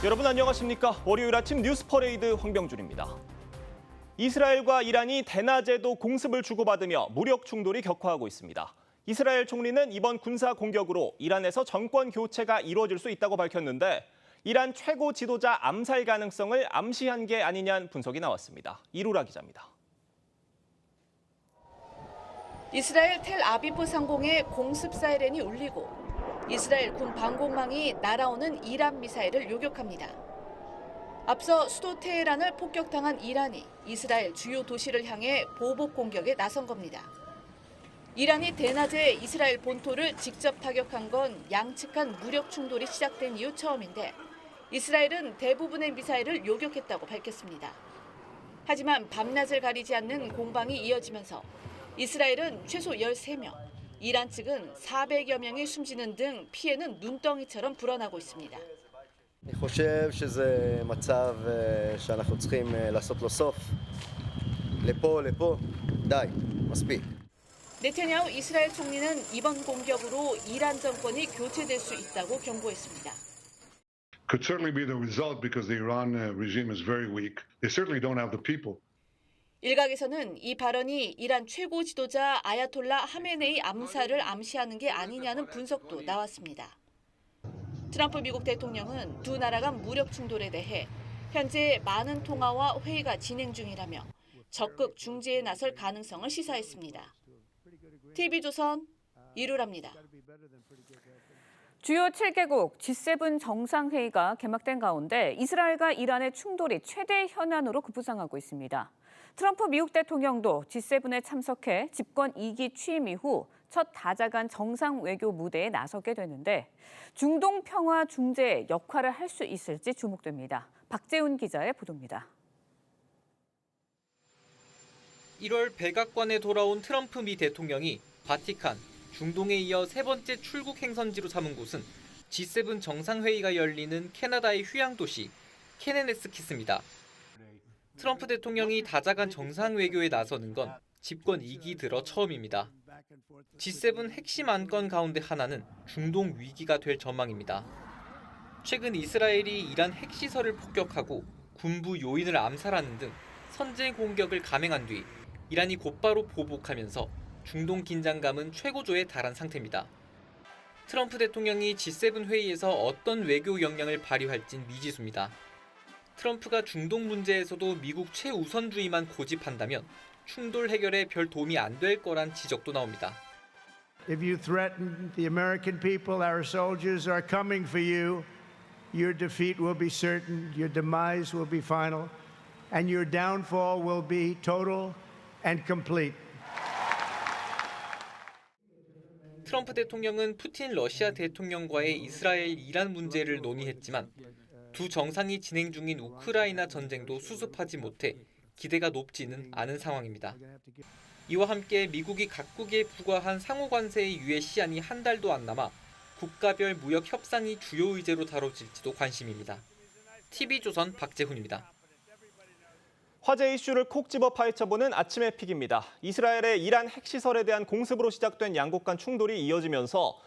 여러분 안녕하십니까? 월요일 아침 뉴스 퍼레이드 황병준입니다. 이스라엘과 이란이 대낮에도 공습을 주고받으며 무력 충돌이 격화하고 있습니다. 이스라엘 총리는 이번 군사 공격으로 이란에서 정권 교체가 이루어질 수 있다고 밝혔는데 이란 최고 지도자 암살 가능성을 암시한 게 아니냐는 분석이 나왔습니다. 이루라 기자입니다. 이스라엘 텔아비브 상공에 공습 사이렌이 울리고 이스라엘 군 방공망이 날아오는 이란 미사일을 요격합니다. 앞서 수도 테헤란을 폭격당한 이란이 이스라엘 주요 도시를 향해 보복 공격에 나선 겁니다. 이란이 대낮에 이스라엘 본토를 직접 타격한 건 양측 간 무력 충돌이 시작된 이후 처음인데 이스라엘은 대부분의 미사일을 요격했다고 밝혔습니다. 하지만 밤낮을 가리지 않는 공방이 이어지면서 이스라엘은 최소 13명, 이란 측은 400여 명이 숨지는 등 피해는 눈덩이처럼 불어나고 있습니다. אני חושב שזה מצב שאנחנו צריכים לעשות לו סוף. לפה, די, מספיק. 네타냐후 이스라엘 총리는 이번 공격으로 이란 정권이 교체될 수 있다고 경고했습니다. Could certainly be the result because the Iran regime is very weak. They certainly don't have the people. 일각에서는 이 발언이 이란 최고 지도자 아야톨라 하메네이 암살을 암시하는 게 아니냐는 분석도 나왔습니다. 트럼프 미국 대통령은 두 나라 간 무력 충돌에 대해 현재 많은 통화와 회의가 진행 중이라며 적극 중재에 나설 가능성을 시사했습니다. TV조선 이루라입니다. 주요 7개국 G7 정상회의가 개막된 가운데 이스라엘과 이란의 충돌이 최대 현안으로 급부상하고 있습니다. 트럼프 미국 대통령도 G7에 참석해 집권 2기 취임 이후 첫 다자간 정상 외교 무대에 나서게 되는데 중동 평화 중재의 역할을 할 수 있을지 주목됩니다. 박재훈 기자의 보도입니다. 1월 백악관에 돌아온 트럼프 미 대통령이 바티칸, 중동에 이어 세 번째 출국 행선지로 삼은 곳은 G7 정상회의가 열리는 캐나다의 휴양 도시 케네네스키스입니다. 트럼프 대통령이 다자간 정상 외교에 나서는 건 집권 2기 들어 처음입니다. G7 핵심 안건 가운데 하나는 중동 위기가 될 전망입니다. 최근 이스라엘이 이란 핵시설을 폭격하고 군부 요인을 암살하는 등 선제 공격을 감행한 뒤 이란이 곧바로 보복하면서 중동 긴장감은 최고조에 달한 상태입니다. 트럼프 대통령이 G7 회의에서 어떤 외교 역량을 발휘할진 미지수입니다. 트럼프가 중동 문제에서도 미국 최우선주의만 고집한다면 충돌 해결에 별 도움이 안 될 거란 지적도 나옵니다. If you threaten the American people, our soldiers are coming for you. Your defeat will be certain, your demise will be final, and your downfall will be total and complete. 트럼프 대통령은 푸틴 러시아 대통령과의 이스라엘 이란 문제를 논의했지만 두 정상이 진행 중인 우크라이나 전쟁도 수습하지 못해 기대가 높지는 않은 상황입니다. 이와 함께 미국이 각국에 부과한 상호 관세의 유예 시한이 한 달도 안 남아 국가별 무역 협상이 주요 의제로 다뤄질지도 관심입니다. TV조선 박재훈입니다. 화제 이슈를 콕 집어 파헤쳐보는 아침의 픽입니다. 이스라엘의 이란 핵시설에 대한 공습으로 시작된 양국 간 충돌이 이어지면서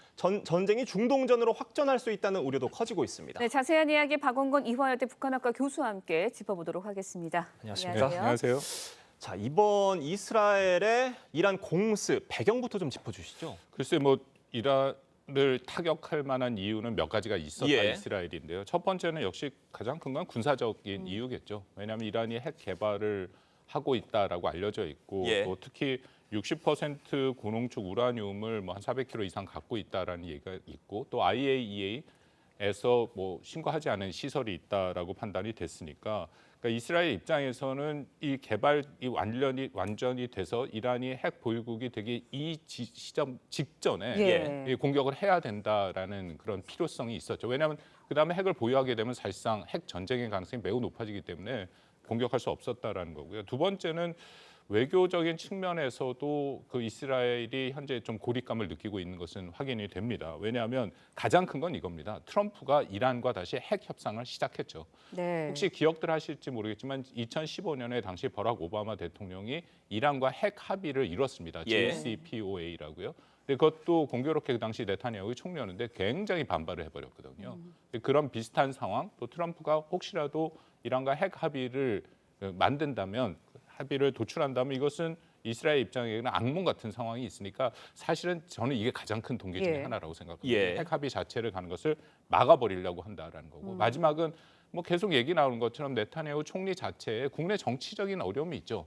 전쟁이 중동전으로 확전할 수 있다는 우려도 커지고 있습니다. 네, 자세한 이야기 박원건 이화여대 북한학과 교수와 함께 짚어보도록 하겠습니다. 안녕하십니까? 안녕하세요. 자, 이번 이스라엘의 이란 공습 배경부터 좀 짚어주시죠. 글쎄 이란을 타격할 만한 이유는 몇 가지가 있었다 이스라엘인데요. 첫 번째는 역시 가장 큰 건 군사적인 이유겠죠. 왜냐하면 이란이 핵 개발을 하고 있다라고 알려져 있고 또 특히 60% 고농축 우라늄을 한 400kg 이상 갖고 있다라는 얘기가 있고 또 IAEA에서 신고하지 않은 시설이 있다라고 판단이 됐으니까 그러니까 이스라엘 입장에서는 이 개발이 완전히 돼서 이란이 핵 보유국이 되기 이 시점 직전에 이 공격을 해야 된다라는 그런 필요성이 있었죠. 왜냐하면 그다음에 핵을 보유하게 되면 사실상 핵 전쟁의 가능성이 매우 높아지기 때문에 공격할 수 없었다라는 거고요. 두 번째는 외교적인 측면에서도 그 이스라엘이 현재 좀 고립감을 느끼고 있는 것은 확인이 됩니다. 왜냐하면 가장 큰 건 이겁니다. 트럼프가 이란과 다시 핵 협상을 시작했죠. 네. 혹시 기억들 하실지 모르겠지만 2015년에 당시 버락 오바마 대통령이 이란과 핵 합의를 이뤘습니다. JCPOA라고요. 근데 그것도 공교롭게 그 당시 네타냐후 총리였는데 굉장히 반발을 해버렸거든요. 그런 비슷한 상황, 또 트럼프가 혹시라도 이란과 핵 합의를 만든다면, 합의를 도출한다면 이것은 이스라엘 입장에는 악몽 같은 상황이 있으니까 사실은 저는 이게 가장 큰 동기 중에 예. 하나라고 생각합니다. 예. 핵 합의 자체를 가는 것을 막아버리려고 한다라는 거고 마지막은 뭐 계속 얘기 나오는 것처럼 네타냐후 총리 자체에 국내 정치적인 어려움이 있죠.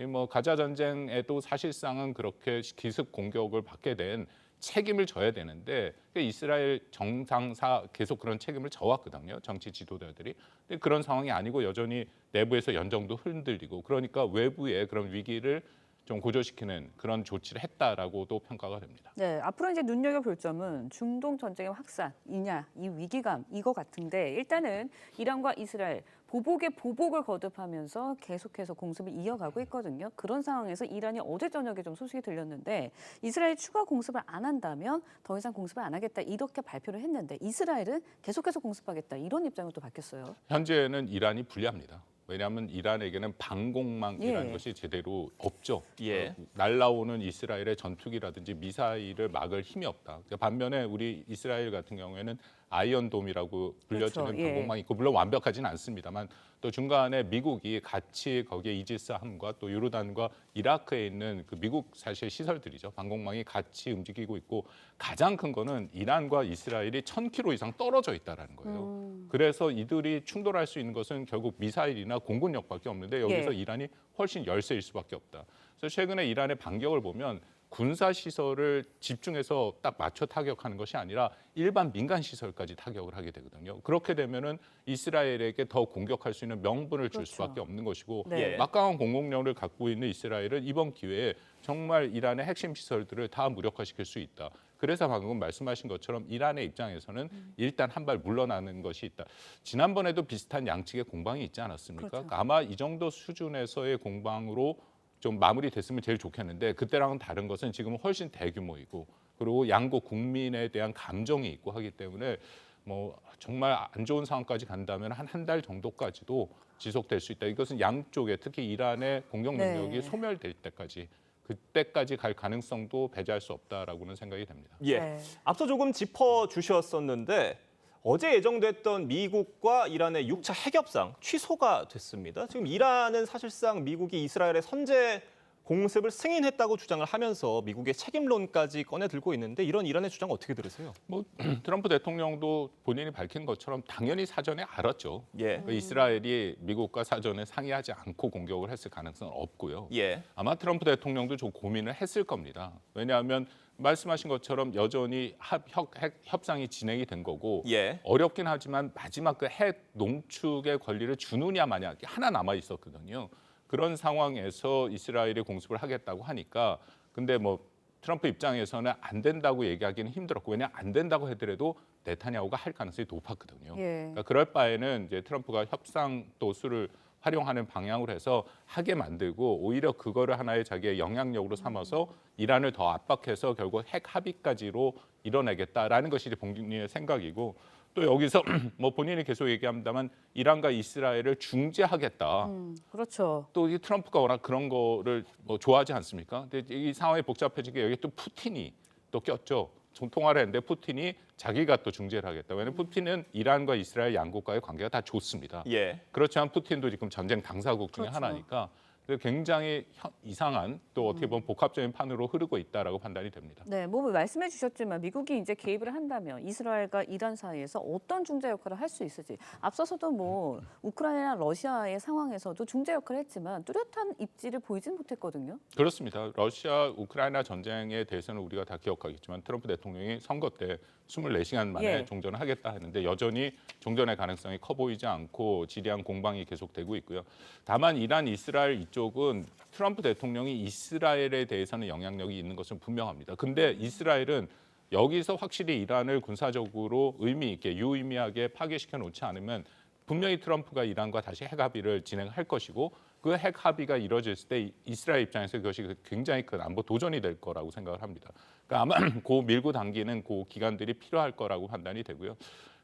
뭐 가자 전쟁에도 사실상은 그렇게 기습 공격을 받게 된 책임을 져야 되는데 이스라엘 정상사 계속 그런 책임을 져왔거든요. 정치 지도자들이. 근데 그런 상황이 아니고 여전히 내부에서 연정도 흔들리고 그러니까 외부의 그런 위기를 좀 고조시키는 그런 조치를 했다라고도 평가가 됩니다. 네, 앞으로 이제 눈여겨볼 점은 중동 전쟁의 확산이냐, 이 위기감 이거 같은데 일단은 이란과 이스라엘 보복에 보복을 거듭하면서 계속해서 공습을 이어가고 있거든요. 그런 상황에서 이란이 어제 저녁에 좀 소식이 들렸는데 이스라엘이 추가 공습을 안 한다면 더 이상 공습을 안 하겠다 이렇게 발표를 했는데 이스라엘은 계속해서 공습하겠다 이런 입장을 또 밝혔어요. 현재는 이란이 불리합니다. 왜냐하면 이란에게는 방공망이라는 예. 것이 제대로 없죠. 예. 날라오는 이스라엘의 전투기라든지 미사일을 막을 힘이 없다. 반면에 우리 이스라엘 같은 경우에는 아이언돔이라고 불려지는 그렇죠. 예. 방공망이 있고 물론 완벽하지는 않습니다만 또 중간에 미국이 같이 거기에 이지스함과 또 요르단과 이라크에 있는 그 미국 사실 시설들이죠. 방공망이 같이 움직이고 있고 가장 큰 거는 이란과 이스라엘이 1000km 이상 떨어져 있다라는 거예요. 그래서 이들이 충돌할 수 있는 것은 결국 미사일이나 공군력밖에 없는데 여기서 예. 이란이 훨씬 열세일 수밖에 없다. 그래서 최근에 이란의 반격을 보면 군사 시설을 집중해서 딱 맞춰 타격하는 것이 아니라 일반 민간 시설까지 타격을 하게 되거든요. 그렇게 되면은 이스라엘에게 더 공격할 수 있는 명분을 줄 그렇죠. 수밖에 없는 것이고 네. 막강한 공격력을 갖고 있는 이스라엘은 이번 기회에 정말 이란의 핵심 시설들을 다 무력화시킬 수 있다. 그래서 방금 말씀하신 것처럼 이란의 입장에서는 일단 한 발 물러나는 것이 있다. 지난번에도 비슷한 양측의 공방이 있지 않았습니까? 그렇죠. 아마 이 정도 수준에서의 공방으로 좀 마무리됐으면 제일 좋겠는데 그때랑은 다른 것은 지금은 훨씬 대규모이고 그리고 양국 국민에 대한 감정이 있고 하기 때문에 뭐 정말 안 좋은 상황까지 간다면 한 달 정도까지도 지속될 수 있다. 이것은 양쪽에 특히 이란의 공격 능력이 네. 소멸될 때까지 그때까지 갈 가능성도 배제할 수 없다라고는 생각이 됩니다. 예. 네. 앞서 조금 짚어 주셨었는데 어제 예정됐던 미국과 이란의 6차 핵협상 취소가 됐습니다. 지금 이란은 사실상 미국이 이스라엘의 선제 공습을 승인했다고 주장을 하면서 미국의 책임론까지 꺼내 들고 있는데 이런 이란의 주장 어떻게 들으세요? 뭐 트럼프 대통령도 본인이 밝힌 것처럼 당연히 사전에 알았죠. 예. 이스라엘이 미국과 사전에 상의하지 않고 공격을 했을 가능성은 없고요. 예. 아마 트럼프 대통령도 좀 고민을 했을 겁니다. 왜냐하면 말씀하신 것처럼 여전히 협상이 진행이 된 거고 예. 어렵긴 하지만 마지막 그 핵 농축의 권리를 주느냐 마냐 하나 남아 있었거든요. 그런 상황에서 이스라엘이 공습을 하겠다고 하니까 근데 뭐 트럼프 입장에서는 안 된다고 얘기하기는 힘들었고 왜냐 안 된다고 하더라도 네타냐후가 할 가능성이 높았거든요. 예. 그러니까 그럴 바에는 이제 트럼프가 협상 도수를 활용하는 방향으로 해서 하게 만들고 오히려 그거를 하나의 자기의 영향력으로 삼아서 이란을 더 압박해서 결국 핵 합의까지로 이뤄내겠다라는 것이 이제 본인의 생각이고 또 여기서 뭐 본인이 계속 얘기합니다만 이란과 이스라엘을 중재하겠다. 그렇죠. 또 이 트럼프가 워낙 그런 거를 뭐 좋아하지 않습니까? 근데 이 상황이 복잡해지게 여기 또 푸틴이 또 꼈죠. 통화를 했는데 푸틴이 자기가 또 중재를 하겠다. 왜냐하면 푸틴은 이란과 이스라엘 양국과의 관계가 다 좋습니다. 예. 그렇지만 푸틴도 지금 전쟁 당사국 중에 그렇죠. 하나니까 굉장히 이상한 또 어떻게 보면 복합적인 판으로 흐르고 있다라고 판단이 됩니다. 네, 뭐 말씀해 주셨지만 미국이 이제 개입을 한다면 이스라엘과 이란 사이에서 어떤 중재 역할을 할 수 있을지 앞서서도 뭐 우크라이나 러시아의 상황에서도 중재 역할을 했지만 뚜렷한 입지를 보이진 못했거든요. 그렇습니다. 러시아 우크라이나 전쟁에 대해서는 우리가 다 기억하겠지만 트럼프 대통령이 선거 때 24시간 만에 예. 종전을 하겠다 했는데 여전히 종전의 가능성이 커 보이지 않고 지리한 공방이 계속되고 있고요. 다만 이란, 이스라엘 이쪽은 트럼프 대통령이 이스라엘에 대해서는 영향력이 있는 것은 분명합니다. 근데 이스라엘은 여기서 확실히 이란을 군사적으로 의미 있게 유의미하게 파괴시켜 놓지 않으면 분명히 트럼프가 이란과 다시 핵 합의를 진행할 것이고 그 핵 합의가 이루어졌을 때 이스라엘 입장에서 그것이 굉장히 큰 안보 도전이 될 거라고 생각을 합니다. 그러니까 아마 그 밀고 당기는 그 기간들이 필요할 거라고 판단이 되고요.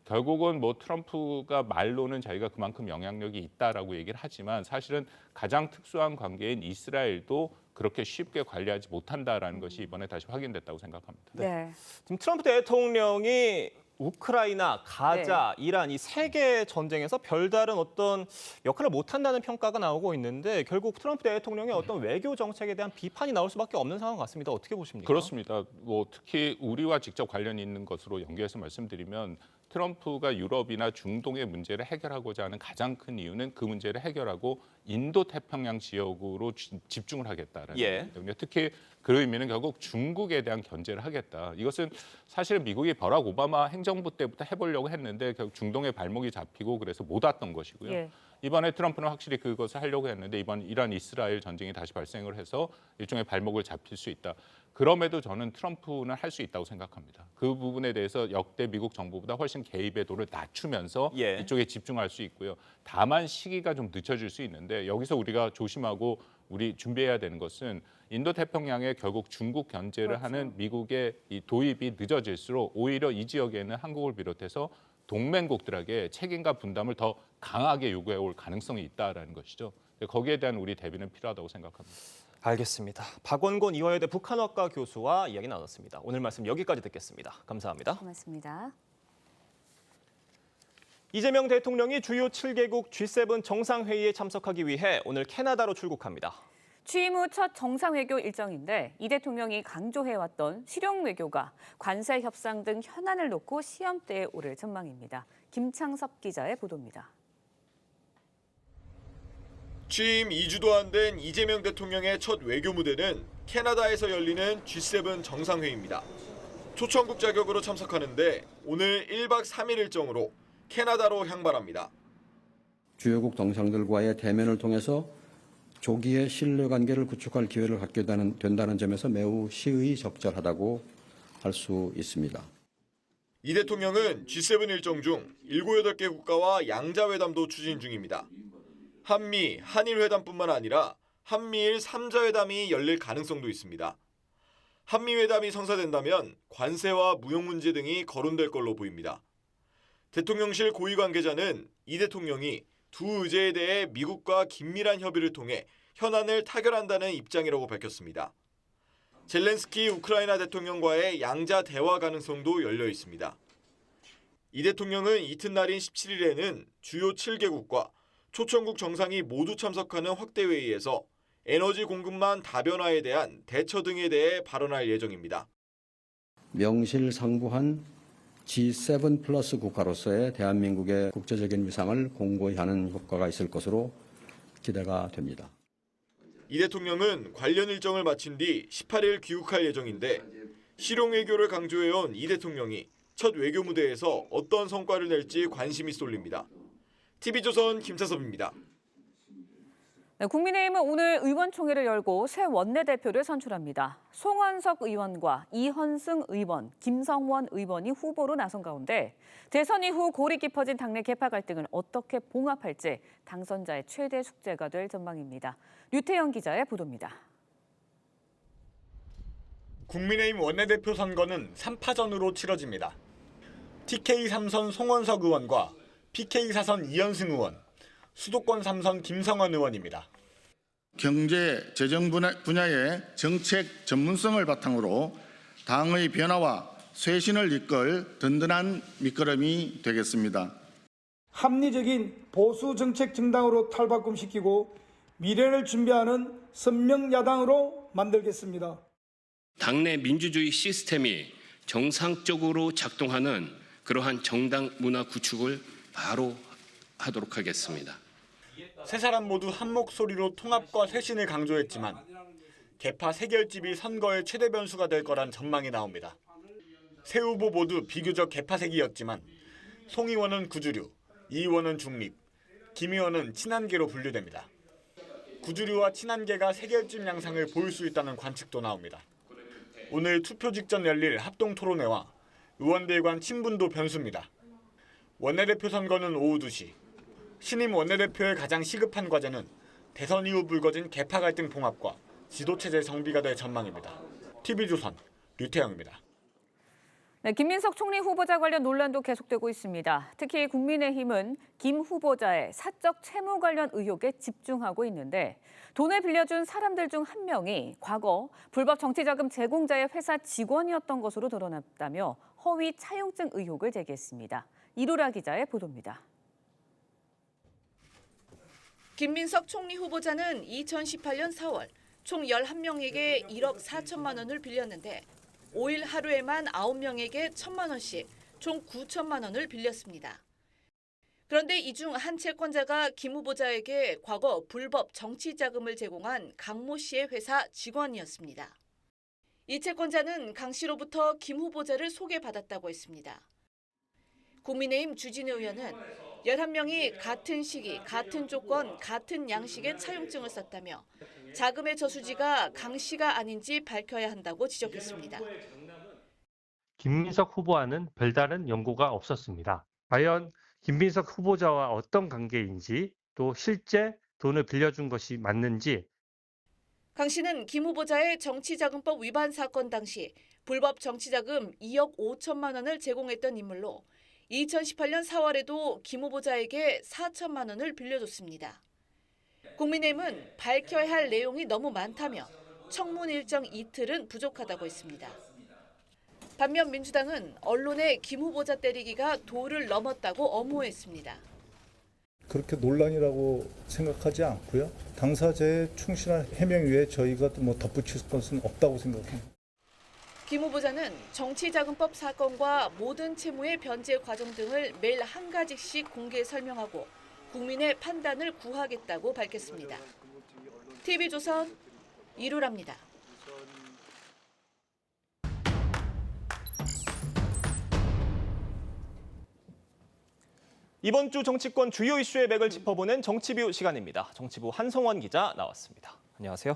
결국은 뭐 트럼프가 말로는 자기가 그만큼 영향력이 있다라고 얘기를 하지만 사실은 가장 특수한 관계인 이스라엘도 그렇게 쉽게 관리하지 못한다라는 것이 이번에 다시 확인됐다고 생각합니다. 네. 지금 트럼프 대통령이 우크라이나, 가자, 이란 이 세 개의 전쟁에서 별다른 어떤 역할을 못한다는 평가가 나오고 있는데 결국 트럼프 대통령의 어떤 외교 정책에 대한 비판이 나올 수밖에 없는 상황 같습니다. 어떻게 보십니까? 그렇습니다. 뭐 특히 우리와 직접 관련이 있는 것으로 연계해서 말씀드리면 트럼프가 유럽이나 중동의 문제를 해결하고자 하는 가장 큰 이유는 그 문제를 해결하고 인도 태평양 지역으로 집중을 하겠다라는 예. 거거든요. 특히 그 의미는 결국 중국에 대한 견제를 하겠다. 이것은 사실 미국이 버락 오바마 행정부 때부터 해보려고 했는데 결국 중동의 발목이 잡히고 그래서 못 왔던 것이고요. 예. 이번에 트럼프는 확실히 그것을 하려고 했는데 이번 이란 이스라엘 전쟁이 다시 발생을 해서 일종의 발목을 잡힐 수 있다. 그럼에도 저는 트럼프는 할 수 있다고 생각합니다. 그 부분에 대해서 역대 미국 정부보다 훨씬 개입의 도를 낮추면서 예. 이쪽에 집중할 수 있고요. 다만 시기가 좀 늦춰질 수 있는데 여기서 우리가 조심하고 우리 준비해야 되는 것은 인도태평양에 결국 중국 견제를 그렇죠. 하는 미국의 이 도입이 늦어질수록 오히려 이 지역에는 한국을 비롯해서 동맹국들에게 책임과 분담을 더 강하게 요구해 올 가능성이 있다라는 것이죠. 거기에 대한 우리 대비는 필요하다고 생각합니다. 알겠습니다. 박원곤 이화여대 북한어과 교수와 이야기 나눴습니다. 오늘 말씀 여기까지 듣겠습니다. 감사합니다. 고맙습니다. 이재명 대통령이 주요 7개국 G7 정상회의에 참석하기 위해 오늘 캐나다로 출국합니다. 취임 후 첫 정상외교 일정인데 이 대통령이 강조해왔던 실용 외교가 관세 협상 등 현안을 놓고 시험대에 오를 전망입니다. 김창섭 기자의 보도입니다. 취임 2주도 안 된 이재명 대통령의 첫 외교 무대는 캐나다에서 열리는 G7 정상회의입니다. 초청국 자격으로 참석하는데 오늘 1박 3일 일정으로 캐나다로 향발합니다. 주요국 정상들과의 대면을 통해서 조기에 신뢰관계를 구축할 기회를 갖게 된다는 점에서 매우 시의적절하다고 할 수 있습니다. 이 대통령은 G7 일정 중 7, 8개 국가와 양자회담도 추진 중입니다. 한미, 한일 회담뿐만 아니라 한미일 3자회담이 열릴 가능성도 있습니다. 한미 회담이 성사된다면 관세와 무역 문제 등이 거론될 걸로 보입니다. 대통령실 고위 관계자는 이 대통령이 두 의제에 대해 미국과 긴밀한 협의를 통해 현안을 타결한다는 입장이라고 밝혔습니다. 젤렌스키 우크라이나 대통령과의 양자 대화 가능성도 열려 있습니다. 이 대통령은 이튿날인 17일에는 주요 7개국과 초청국 정상이 모두 참석하는 확대 회의에서 에너지 공급망 다변화에 대한 대처 등에 대해 발언할 예정입니다. 명실상부한 G7 플러스 국가로서의 대한민국의 국제적인 위상을 공고히 하는 효과가 있을 것으로 기대가 됩니다. 이 대통령은 관련 일정을 마친 뒤 18일 귀국할 예정인데 실용 외교를 강조해온 이 대통령이 첫 외교 무대에서 어떤 성과를 낼지 관심이 쏠립니다. TV조선 김차섭입니다. 네, 국민의힘은 오늘 의원총회를 열고 새 원내대표를 선출합니다. 송원석 의원과 이현승 의원, 김성원 의원이 후보로 나선 가운데 대선 이후 골이 깊어진 당내 계파 갈등을 어떻게 봉합할지 당선자의 최대 숙제가 될 전망입니다. 류태영 기자의 보도입니다. 국민의힘 원내대표 선거는 3파전으로 치러집니다. TK 3선 송원석 의원과 PK 4선 이현승 의원, 수도권 3선 김성원 의원입니다. 경제, 재정 분야의 정책 전문성을 바탕으로 당의 변화와 쇄신을 이끌 든든한 밑거름이 되겠습니다. 합리적인 보수 정책 정당으로 탈바꿈시키고 미래를 준비하는 선명 야당으로 만들겠습니다. 당내 민주주의 시스템이 정상적으로 작동하는 그러한 정당 문화 구축을 바로 하도록 하겠습니다. 세 사람 모두 한 목소리로 통합과 쇄신을 강조했지만 계파 세 결집이 선거의 최대 변수가 될 거란 전망이 나옵니다. 세 후보 모두 비교적 계파색이었지만 송 의원은 구주류, 이 의원은 중립, 김 의원은 친한계로 분류됩니다. 구주류와 친한계가 세 결집 양상을 보일 수 있다는 관측도 나옵니다. 오늘 투표 직전 열릴 합동 토론회와 의원들 간 친분도 변수입니다. 원내대표 선거는 오후 2시. 신임 원내대표의 가장 시급한 과제는 대선 이후 불거진 계파 갈등 봉합과 지도체제 정비가 될 전망입니다. TV조선 류태영입니다. 네, 김민석 총리 후보자 관련 논란도 계속되고 있습니다. 특히 국민의힘은 김 후보자의 사적 채무 관련 의혹에 집중하고 있는데 돈을 빌려준 사람들 중 한 명이 과거 불법 정치자금 제공자의 회사 직원이었던 것으로 드러났다며 허위 차용증 의혹을 제기했습니다. 이루라 기자의 보도입니다. 김민석 총리 후보자는 2018년 4월 총 11명에게 1억 4천만 원을 빌렸는데 5일 하루에만 9명에게 1천만 원씩 총 9천만 원을 빌렸습니다. 그런데 이 중 한 채권자가 김 후보자에게 과거 불법 정치 자금을 제공한 강모 씨의 회사 직원이었습니다. 이 채권자는 강 씨로부터 김 후보자를 소개받았다고 했습니다. 국민의힘 주진우 의원은 11명이 같은 시기, 같은 조건, 같은 양식의 차용증을 썼다며 자금의 저수지가 강 씨가 아닌지 밝혀야 한다고 지적했습니다. 김민석 후보와는 별다른 연고가 없었습니다. 과연 김민석 후보자와 어떤 관계인지 또 실제 돈을 빌려준 것이 맞는지. 강 씨는 김 후보자의 정치자금법 위반 사건 당시 불법 정치자금 2억 5천만 원을 제공했던 인물로 2018년 4월에도 김 후보자에게 4천만 원을 빌려줬습니다. 국민의힘은 밝혀야 할 내용이 너무 많다며 청문 일정 이틀은 부족하다고 했습니다. 반면 민주당은 언론의 김 후보자 때리기가 도를 넘었다고 엄호했습니다. 그렇게 논란이라고 생각하지 않고요. 당사자의 충실한 해명 외에 저희가 또 뭐 덧붙일 것은 없다고 생각합니다. 김 후보자는 정치자금법 사건과 모든 채무의 변제 과정 등을 매일 한 가지씩 공개 설명하고 국민의 판단을 구하겠다고 밝혔습니다. TV조선 이루라입니다. 이번 주 정치권 주요 이슈의 맥을 짚어보는 정치뷰 시간입니다. 정치부 한성원 기자 나왔습니다. 안녕하세요.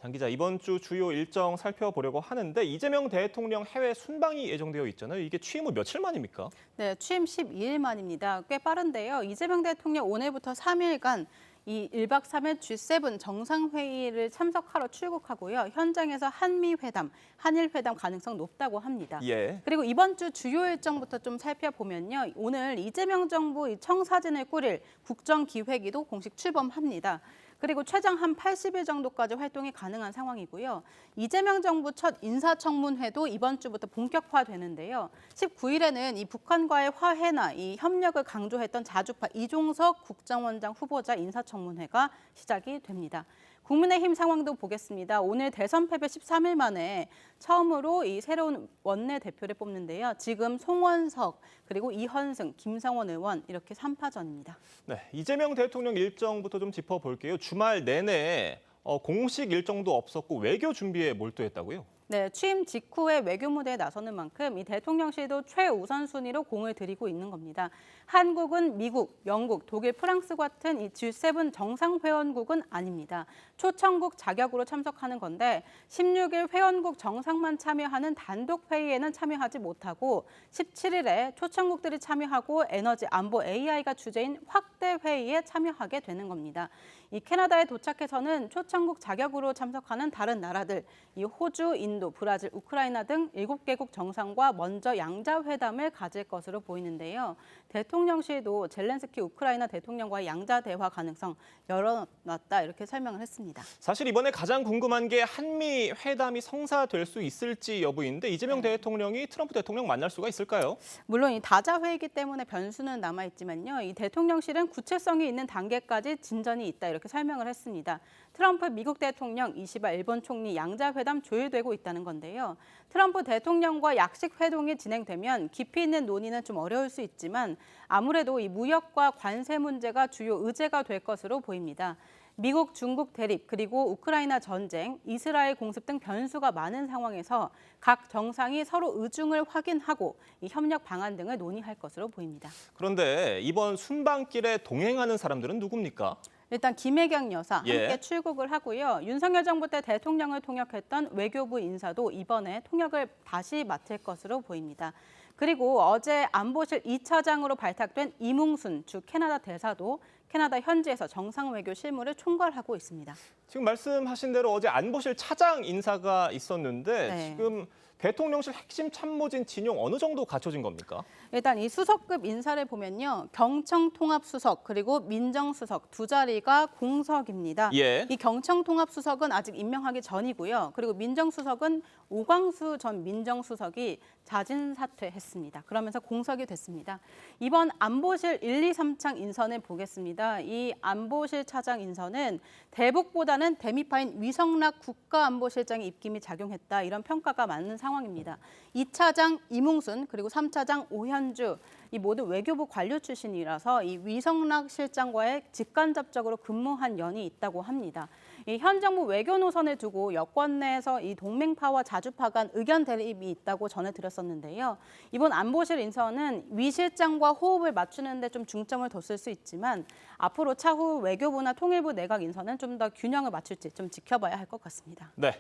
장 기자, 이번 주 주요 일정 살펴보려고 하는데 이재명 대통령 해외 순방이 예정되어 있잖아요. 이게 취임 후 며칠 만입니까? 네, 취임 12일 만입니다. 꽤 빠른데요. 이재명 대통령 오늘부터 3일간 이 1박 3일 G7 정상회의를 참석하러 출국하고요. 현장에서 한미회담, 한일회담 가능성 높다고 합니다. 예. 그리고 이번 주 주요 일정부터 좀 살펴보면요. 오늘 이재명 정부 청사진을 꾸릴 국정기획위도 공식 출범합니다. 그리고 최장 한 80일 정도까지 활동이 가능한 상황이고요. 이재명 정부 첫 인사청문회도 이번 주부터 본격화되는데요. 19일에는 이 북한과의 화해나 이 협력을 강조했던 자주파 이종석 국정원장 후보자 인사청문회가 시작이 됩니다. 국민의힘 상황도 보겠습니다. 오늘 대선 패배 13일 만에 처음으로 이 새로운 원내대표를 뽑는데요. 지금 송원석, 그리고 이현승, 김성원 의원 이렇게 3파전입니다. 네, 이재명 대통령 일정부터 좀 짚어볼게요. 주말 내내 공식 일정도 없었고 외교 준비에 몰두했다고요? 네, 취임 직후에 외교 무대에 나서는 만큼 이 대통령실도 최우선 순위로 공을 들이고 있는 겁니다. 한국은 미국, 영국, 독일, 프랑스 같은 이 G7 정상회원국은 아닙니다. 초청국 자격으로 참석하는 건데 16일 회원국 정상만 참여하는 단독 회의에는 참여하지 못하고 17일에 초청국들이 참여하고 에너지, 안보, AI가 주제인 확대 회의에 참여하게 되는 겁니다. 이 캐나다에 도착해서는 초청국 자격으로 참석하는 다른 나라들, 이 호주, 인도, 브라질, 우크라이나 등 7개국 정상과 먼저 양자회담을 가질 것으로 보이는데요. 대통령실도 젤렌스키 우크라이나 대통령과의 양자 대화 가능성 열어놨다 이렇게 설명을 했습니다. 사실 이번에 가장 궁금한 게 한미 회담이 성사될 수 있을지 여부인데 이재명 대통령이 트럼프 대통령 만날 수가 있을까요? 물론 이 다자 회의이기 때문에 변수는 남아있지만요. 이 대통령실은 구체성이 있는 단계까지 진전이 있다 이렇게 설명을 했습니다. 트럼프 미국 대통령, 이시바 일본 총리 양자회담 조율되고 있다는 건데요. 트럼프 대통령과 약식 회동이 진행되면 깊이 있는 논의는 좀 어려울 수 있지만 아무래도 이 무역과 관세 문제가 주요 의제가 될 것으로 보입니다. 미국, 중국 대립, 그리고 우크라이나 전쟁, 이스라엘 공습 등 변수가 많은 상황에서 각 정상이 서로 의중을 확인하고 이 협력 방안 등을 논의할 것으로 보입니다. 그런데 이번 순방길에 동행하는 사람들은 누굽니까? 일단 김혜경 여사 함께 예. 출국을 하고요. 윤석열 정부 때 대통령을 통역했던 외교부 인사도 이번에 통역을 다시 맡을 것으로 보입니다. 그리고 어제 안보실 2차장으로 발탁된 이뭉순 주 캐나다 대사도 캐나다 현지에서 정상 외교 실무를 총괄하고 있습니다. 지금 말씀하신 대로 어제 안보실 차장 인사가 있었는데 네. 지금 대통령실 핵심 참모진 진용 어느 정도 갖춰진 겁니까? 일단 이 수석급 인사를 보면요. 경청통합수석 그리고 민정수석 두 자리가 공석입니다. 예. 이 경청통합수석은 아직 임명하기 전이고요. 그리고 민정수석은 오광수 전 민정수석이 자진 사퇴했습니다. 그러면서 공석이 됐습니다. 이번 안보실 1, 2, 3창 인선을 보겠습니다. 이 안보실 차장 인선은 대북보다는 대미파인 위성락 국가안보실장의 입김이 작용했다. 이런 평가가 많은 상황입니다. 2차장 이몽순 그리고 3차장 오현주 이 모두 외교부 관료 출신이라서 이 위성락 실장과의 직간접적으로 근무한 연이 있다고 합니다. 이 현 정부 외교 노선을 두고 여권 내에서 이 동맹파와 자주파 간 의견 대립이 있다고 전해드렸었는데요. 이번 안보실 인선은 위 실장과 호흡을 맞추는 데 좀 중점을 뒀을 수 있지만 앞으로 차후 외교부나 통일부 내각 인선은 좀 더 균형을 맞출지 좀 지켜봐야 할 것 같습니다. 네.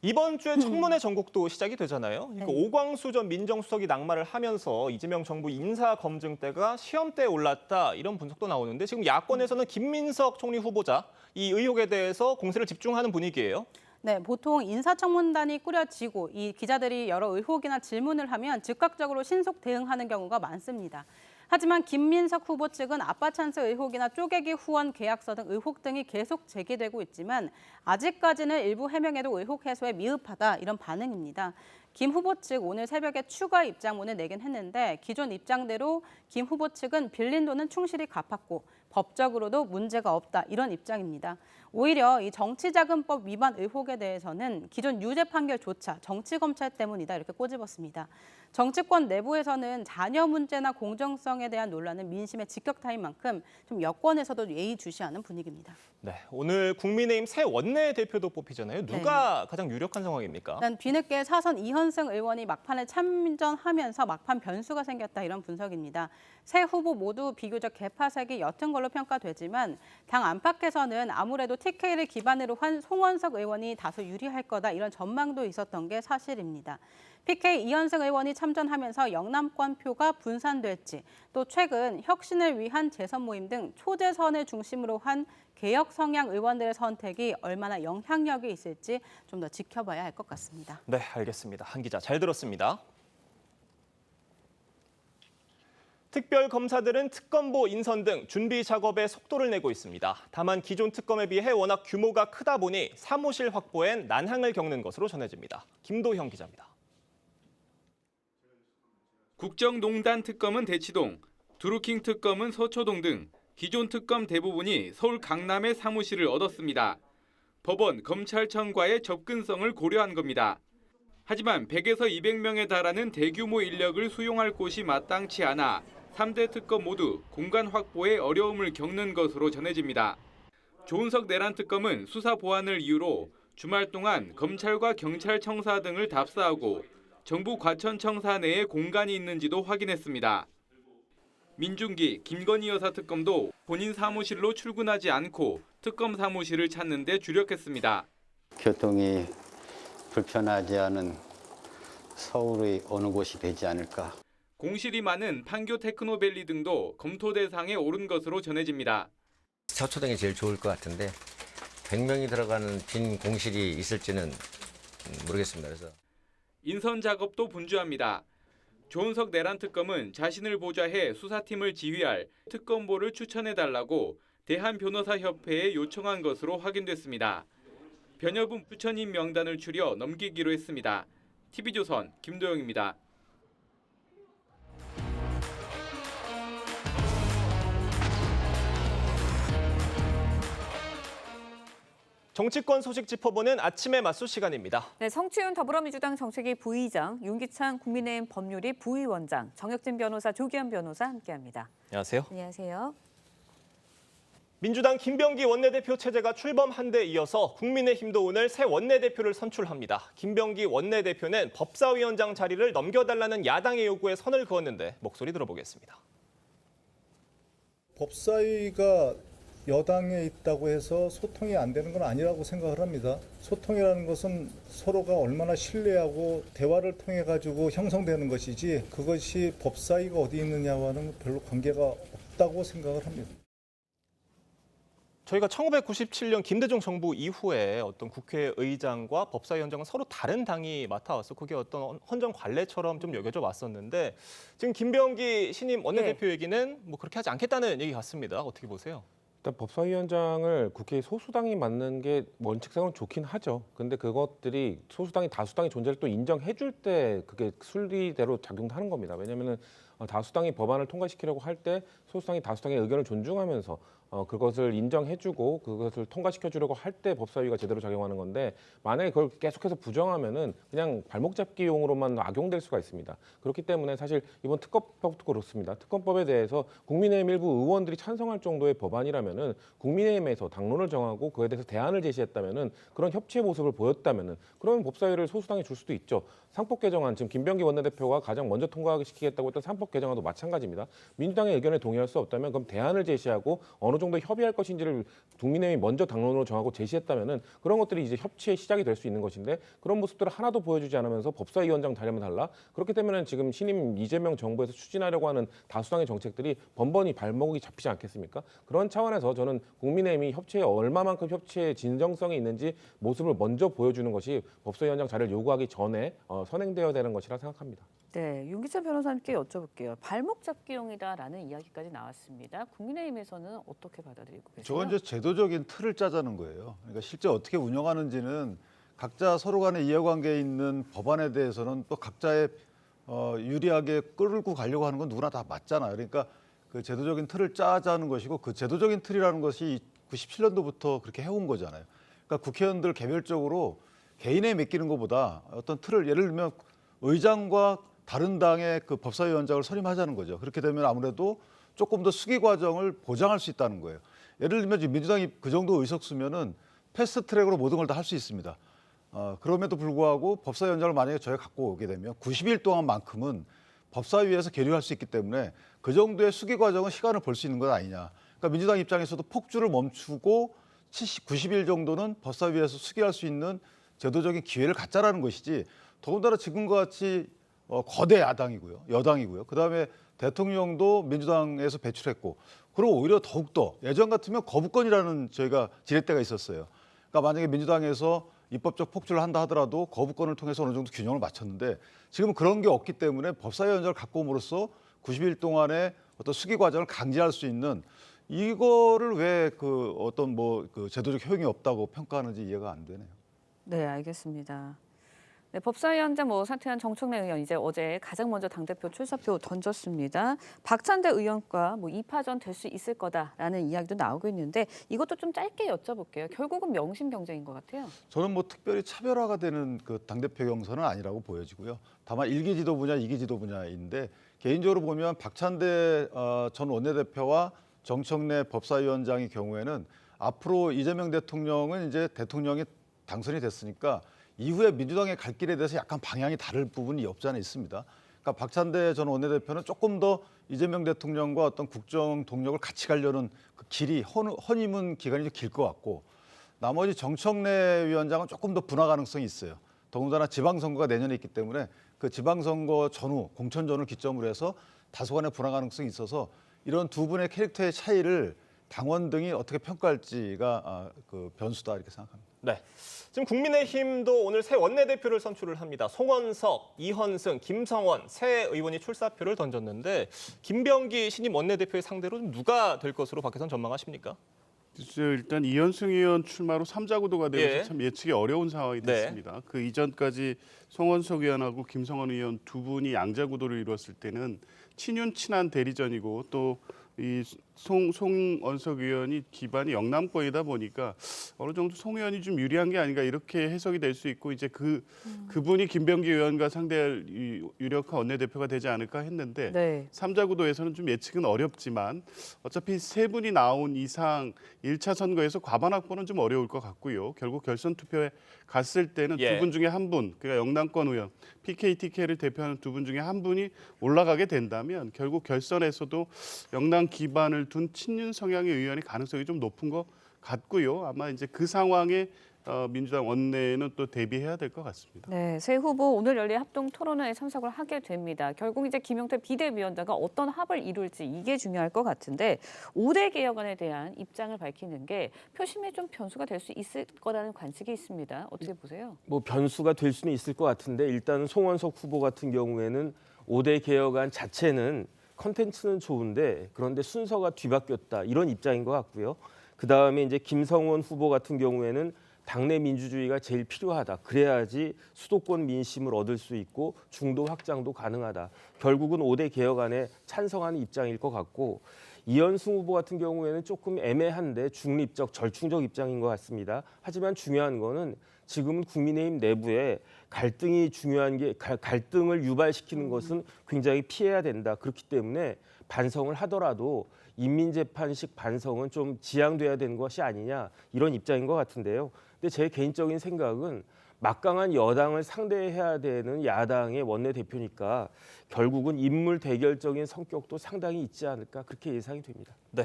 이번 주에 청문회 전국도 시작이 되잖아요. 그러니까 오광수 전 민정수석이 낙마를 하면서 이재명 정부 인사검증대가 시험대에 올랐다 이런 분석도 나오는데 지금 야권에서는 김민석 총리 후보자 이 의혹에 대해서 공세를 집중하는 분위기예요. 네, 보통 인사청문단이 꾸려지고 이 기자들이 여러 의혹이나 질문을 하면 즉각적으로 신속 대응하는 경우가 많습니다. 하지만 김민석 후보 측은 아빠찬스 의혹이나 쪼개기 후원 계약서 등 의혹 등이 계속 제기되고 있지만 아직까지는 일부 해명에도 의혹 해소에 미흡하다 이런 반응입니다. 김 후보 측 오늘 새벽에 추가 입장문을 내긴 했는데 기존 입장대로 김 후보 측은 빌린 돈은 충실히 갚았고 법적으로도 문제가 없다 이런 입장입니다. 오히려 이 정치자금법 위반 의혹에 대해서는 기존 유죄 판결조차 정치검찰 때문이다 이렇게 꼬집었습니다. 정치권 내부에서는 자녀 문제나 공정성에 대한 논란은 민심의 직격탄인 만큼 좀 여권에서도 예의주시하는 분위기입니다. 네, 오늘 국민의힘 새 원내대표도 뽑히잖아요. 누가 가장 유력한 상황입니까? 일단 뒤늦게 사선 이현승 의원이 막판에 참전하면서 막판 변수가 생겼다 이런 분석입니다. 세 후보 모두 비교적 개파색이 옅은 걸로 평가되지만 당 안팎에서는 아무래도 TK를 기반으로 한 송원석 의원이 다소 유리할 거다 이런 전망도 있었던 게 사실입니다. PK 이현승 의원이 참전하면서 영남권 표가 분산될지 또 최근 혁신을 위한 재선 모임 등 초재선을 중심으로 한 개혁 성향 의원들의 선택이 얼마나 영향력이 있을지 좀 더 지켜봐야 할 것 같습니다. 네, 알겠습니다. 한 기자 잘 들었습니다. 특별검사들은 특검보 인선 등 준비 작업에 속도를 내고 있습니다. 다만 기존 특검에 비해 워낙 규모가 크다 보니 사무실 확보엔 난항을 겪는 것으로 전해집니다. 김도형 기자입니다. 국정농단 특검은 대치동, 드루킹 특검은 서초동 등 기존 특검 대부분이 서울 강남의 사무실을 얻었습니다. 법원, 검찰청과의 접근성을 고려한 겁니다. 하지만 100에서 200명에 달하는 대규모 인력을 수용할 곳이 마땅치 않아 3대 특검 모두 공간 확보에 어려움을 겪는 것으로 전해집니다. 조은석 내란 특검은 수사 보완을 이유로 주말 동안 검찰과 경찰청사 등을 답사하고 정부 과천청사 내에 공간이 있는지도 확인했습니다. 민중기, 김건희 여사 특검도 본인 사무실로 출근하지 않고 특검 사무실을 찾는 데 주력했습니다. 교통이 불편하지 않은 서울의 어느 곳이 되지 않을까. 공실이 많은 판교 테크노밸리 등도 검토 대상에 오른 것으로 전해집니다. 서초동이 제일 좋을 것 같은데 100명이 들어가는 빈 공실이 있을지는 모르겠습니다. 그래서 인선 작업도 분주합니다. 조은석 내란 특검은 자신을 보좌해 수사팀을 지휘할 특검보를 추천해달라고 대한변호사협회에 요청한 것으로 확인됐습니다. 변협은 추천인 명단을 추려 넘기기로 했습니다. TV조선 김도영입니다. 정치권 소식 짚어보는 아침의 맞수 시간입니다. 네, 성추윤 더불어민주당 정책위 부의장, 윤기찬 국민의힘 법률위 부위원장, 정혁진 변호사, 조기현 변호사 함께합니다. 안녕하세요. 안녕하세요. 민주당 김병기 원내대표 체제가 출범한 데 이어서 국민의힘도 오늘 새 원내대표를 선출합니다. 김병기 원내대표는 법사위원장 자리를 넘겨달라는 야당의 요구에 선을 그었는데 목소리 들어보겠습니다. 법사위가 여당에 있다고 해서 소통이 안 되는 건 아니라고 생각을 합니다. 소통이라는 것은 서로가 얼마나 신뢰하고 대화를 통해 가지고 형성되는 것이지 그것이 법사위가 어디 있느냐와는 별로 관계가 없다고 생각을 합니다. 저희가 1997년 김대중 정부 이후에 어떤 국회의장과 법사위원장은 서로 다른 당이 맡아왔어. 그게 어떤 헌정 관례처럼 좀 여겨져 왔었는데 지금 김병기 신임 원내대표 얘기는 뭐 그렇게 하지 않겠다는 얘기 같습니다. 어떻게 보세요? 일단 법사위원장을 국회 소수당이 맡는 게 원칙상으로 좋긴 하죠. 근데 그것들이 소수당이 다수당의 존재를 또 인정해 줄 때 그게 순리대로 작용하는 겁니다. 왜냐하면 다수당이 법안을 통과시키려고 할 때 소수당이 다수당의 의견을 존중하면서 그것을 인정해주고 그것을 통과시켜주려고 할 때 법사위가 제대로 작용하는 건데 만약에 그걸 계속해서 부정하면은 그냥 발목 잡기용으로만 악용될 수가 있습니다. 그렇기 때문에 사실 이번 특검법도 그렇습니다. 특검법에 대해서 국민의힘 일부 의원들이 찬성할 정도의 법안이라면은 국민의힘에서 당론을 정하고 그에 대해서 대안을 제시했다면은 그런 협치의 모습을 보였다면은 그러면 법사위를 소수당이 줄 수도 있죠. 상법 개정안 지금 김병기 원내대표가 가장 먼저 통과시키겠다고 했던 상법 개정안도 마찬가지입니다. 민주당의 의견에 동의할 수 없다면 그럼 대안을 제시하고 어느 정도 협의할 것인지를 국민의힘이 먼저 당론으로 정하고 제시했다면은 그런 것들이 이제 협치의 시작이 될 수 있는 것인데 그런 모습들을 하나도 보여주지 않으면서 법사위원장 자리만 달라 그렇기 때문에 지금 신임 이재명 정부에서 추진하려고 하는 다수당의 정책들이 번번이 발목이 잡히지 않겠습니까? 그런 차원에서 저는 국민의힘이 협치에 얼마만큼 협치의 진정성이 있는지 모습을 먼저 보여주는 것이 법사위원장 자리를 요구하기 전에 선행되어야 되는 것이라 생각합니다. 네, 윤기찬 변호사님께 여쭤볼게요. 발목 잡기용이다라는 이야기까지 나왔습니다. 국민의힘에서는 어떻게 받아들이고 계세요? 저건 이제 제도적인 틀을 짜자는 거예요. 그러니까 실제 어떻게 운영하는지는 각자 서로 간의 이해관계에 있는 법안에 대해서는 또 각자의 유리하게 끌고 가려고 하는 건 누구나 다 맞잖아요. 그러니까 그 제도적인 틀을 짜자는 것이고 그 제도적인 틀이라는 것이 97년도부터 그렇게 해온 거잖아요. 그러니까 국회의원들 개별적으로 개인에 맡기는 것보다 어떤 틀을 예를 들면 의장과 다른 당의 그 법사위원장을 선임하자는 거죠. 그렇게 되면 아무래도 조금 더 수기 과정을 보장할 수 있다는 거예요. 예를 들면 지금 민주당이 그 정도 의석수면은 패스트 트랙으로 모든 걸 다 할 수 있습니다. 그럼에도 불구하고 법사위원장을 만약에 저희가 갖고 오게 되면 90일 동안만큼은 법사위에서 계류할 수 있기 때문에 그 정도의 수기 과정은 시간을 벌 수 있는 건 아니냐. 그러니까 민주당 입장에서도 폭주를 멈추고 90일 정도는 법사위에서 수기할 수 있는 제도적인 기회를 갖자라는 것이지 더군다나 지금과 같이 거대 야당이고요. 여당이고요. 그다음에 대통령도 민주당에서 배출했고 그리고 오히려 더욱더 예전 같으면 거부권이라는 저희가 지렛대가 있었어요. 그러니까 만약에 민주당에서 입법적 폭주를 한다 하더라도 거부권을 통해서 어느 정도 균형을 맞췄는데 지금은 그런 게 없기 때문에 법사위원장을 갖고 옴으로써 90일 동안의 어떤 수기 과정을 강제할 수 있는 이거를 왜 그 어떤 그 제도적 효용이 없다고 평가하는지 이해가 안 되네요. 네, 알겠습니다. 네, 법사위원장 사퇴한 정청래 의원 이제 어제 가장 먼저 당대표 출사표 던졌습니다. 박찬대 의원과 2파전 될 수 있을 거다라는 이야기도 나오고 있는데 이것도 좀 짧게 여쭤볼게요. 결국은 명심 경쟁인 것 같아요. 저는 특별히 차별화가 되는 그 당대표 경선은 아니라고 보여지고요. 다만 1기 지도 분야, 2기 지도 분야인데 개인적으로 보면 박찬대 전 원내대표와 정청래 법사위원장의 경우에는 앞으로 이재명 대통령은 이제 대통령이 당선이 됐으니까 이후에 민주당의 갈 길에 대해서 약간 방향이 다를 부분이 없지 않아 있습니다. 그러니까 박찬대 전 원내대표는 조금 더 이재명 대통령과 어떤 국정 동력을 같이 가려는 그 길이 허니문 기간이 좀 길 것 같고 나머지 정청래 위원장은 조금 더 분화 가능성이 있어요. 더군다나 지방선거가 내년에 있기 때문에 그 지방선거 전후 공천 전후를 기점으로 해서 다소간의 분화 가능성이 있어서 이런 두 분의 캐릭터의 차이를 당원 등이 어떻게 평가할지가 그 변수다 이렇게 생각합니다. 네, 지금 국민의힘도 오늘 새 원내대표를 선출을 합니다. 송원석, 이현승, 김성원 새 의원이 출사표를 던졌는데 김병기 신임 원내대표의 상대로 좀 누가 될 것으로 밖에선 전망하십니까? 일단 이현승 의원 출마로 3자 구도가 되어서 참 예측이 어려운 상황이 됐습니다. 네. 그 이전까지 송원석 의원하고 김성원 의원 두 분이 양자 구도를 이루었을 때는 친윤 친한 대리전이고 또 이 송원석 의원이 기반이 영남권이다 보니까 어느 정도 송 의원이 좀 유리한 게 아닌가 이렇게 해석이 될 수 있고 이제 그분이 김병기 의원과 상대할 유력한 원내대표가 되지 않을까 했는데 네. 3자 구도에서는 좀 예측은 어렵지만 어차피 세 분이 나온 이상 1차 선거에서 과반 확보는 좀 어려울 것 같고요. 결국 결선 투표에 갔을 때는 두 분 중에 한 분, 그러니까 영남권 의원, PKTK를 대표하는 두 분 중에 한 분이 올라가게 된다면 결국 결선에서도 영남 기반을 둔 친윤 성향의 의원이 가능성이 좀 높은 것 같고요. 아마 이제 그 상황에 민주당 원내에는 또 대비해야 될 것 같습니다. 네, 새 후보 오늘 열린 합동 토론회에 참석을 하게 됩니다. 결국 이제 김용태 비대위원장과 어떤 합을 이룰지 이게 중요할 것 같은데 5대 개혁안에 대한 입장을 밝히는 게 표심에 좀 변수가 될 수 있을 거라는 관측이 있습니다. 어떻게 보세요? 뭐 변수가 될 수는 있을 것 같은데 일단 송원석 후보 같은 경우에는 5대 개혁안 자체는 컨텐츠는 좋은데 그런데 순서가 뒤바뀌었다 이런 입장인 것 같고요. 그다음에 이제 김성원 후보 같은 경우에는 당내 민주주의가 제일 필요하다. 그래야지 수도권 민심을 얻을 수 있고 중도 확장도 가능하다. 결국은 5대 개혁안에 찬성하는 입장일 것 같고 이현승 후보 같은 경우에는 조금 애매한데 중립적, 절충적 입장인 것 같습니다. 하지만 중요한 거는 지금은 국민의힘 내부에 갈등이 중요한 게 갈등을 유발시키는 것은 굉장히 피해야 된다. 그렇기 때문에 반성을 하더라도 인민재판식 반성은 좀 지양돼야 되는 것이 아니냐 이런 입장인 것 같은데요. 근데 제 개인적인 생각은 막강한 여당을 상대해야 되는 야당의 원내대표니까 결국은 인물 대결적인 성격도 상당히 있지 않을까 그렇게 예상이 됩니다. 네.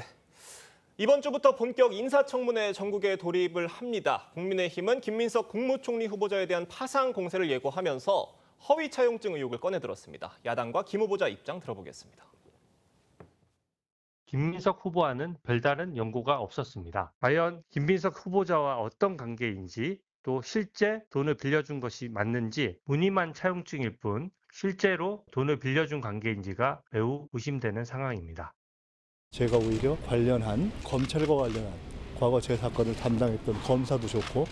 이번 주부터 본격 인사청문회 전국에 돌입을 합니다. 국민의힘은 김민석 국무총리 후보자에 대한 파상 공세를 예고하면서 허위 차용증 의혹을 꺼내들었습니다. 야당과 김 후보자 입장 들어보겠습니다. 김민석 후보와는 별다른 연고가 없었습니다. 과연 김민석 후보자와 어떤 관계인지 또 실제 돈을 빌려준 것이 맞는지 무늬만 차용증일 뿐 실제로 돈을 빌려준 관계인지가 매우 의심되는 상황입니다. 제가 오히려 관련한 검찰과 관련한 과거 제 사건을 담당했던 검사도 좋고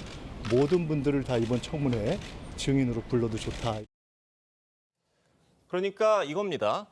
모든 분들을 다 이번 청문회에 증인으로 불러도 좋다. 그러니까 이겁니다.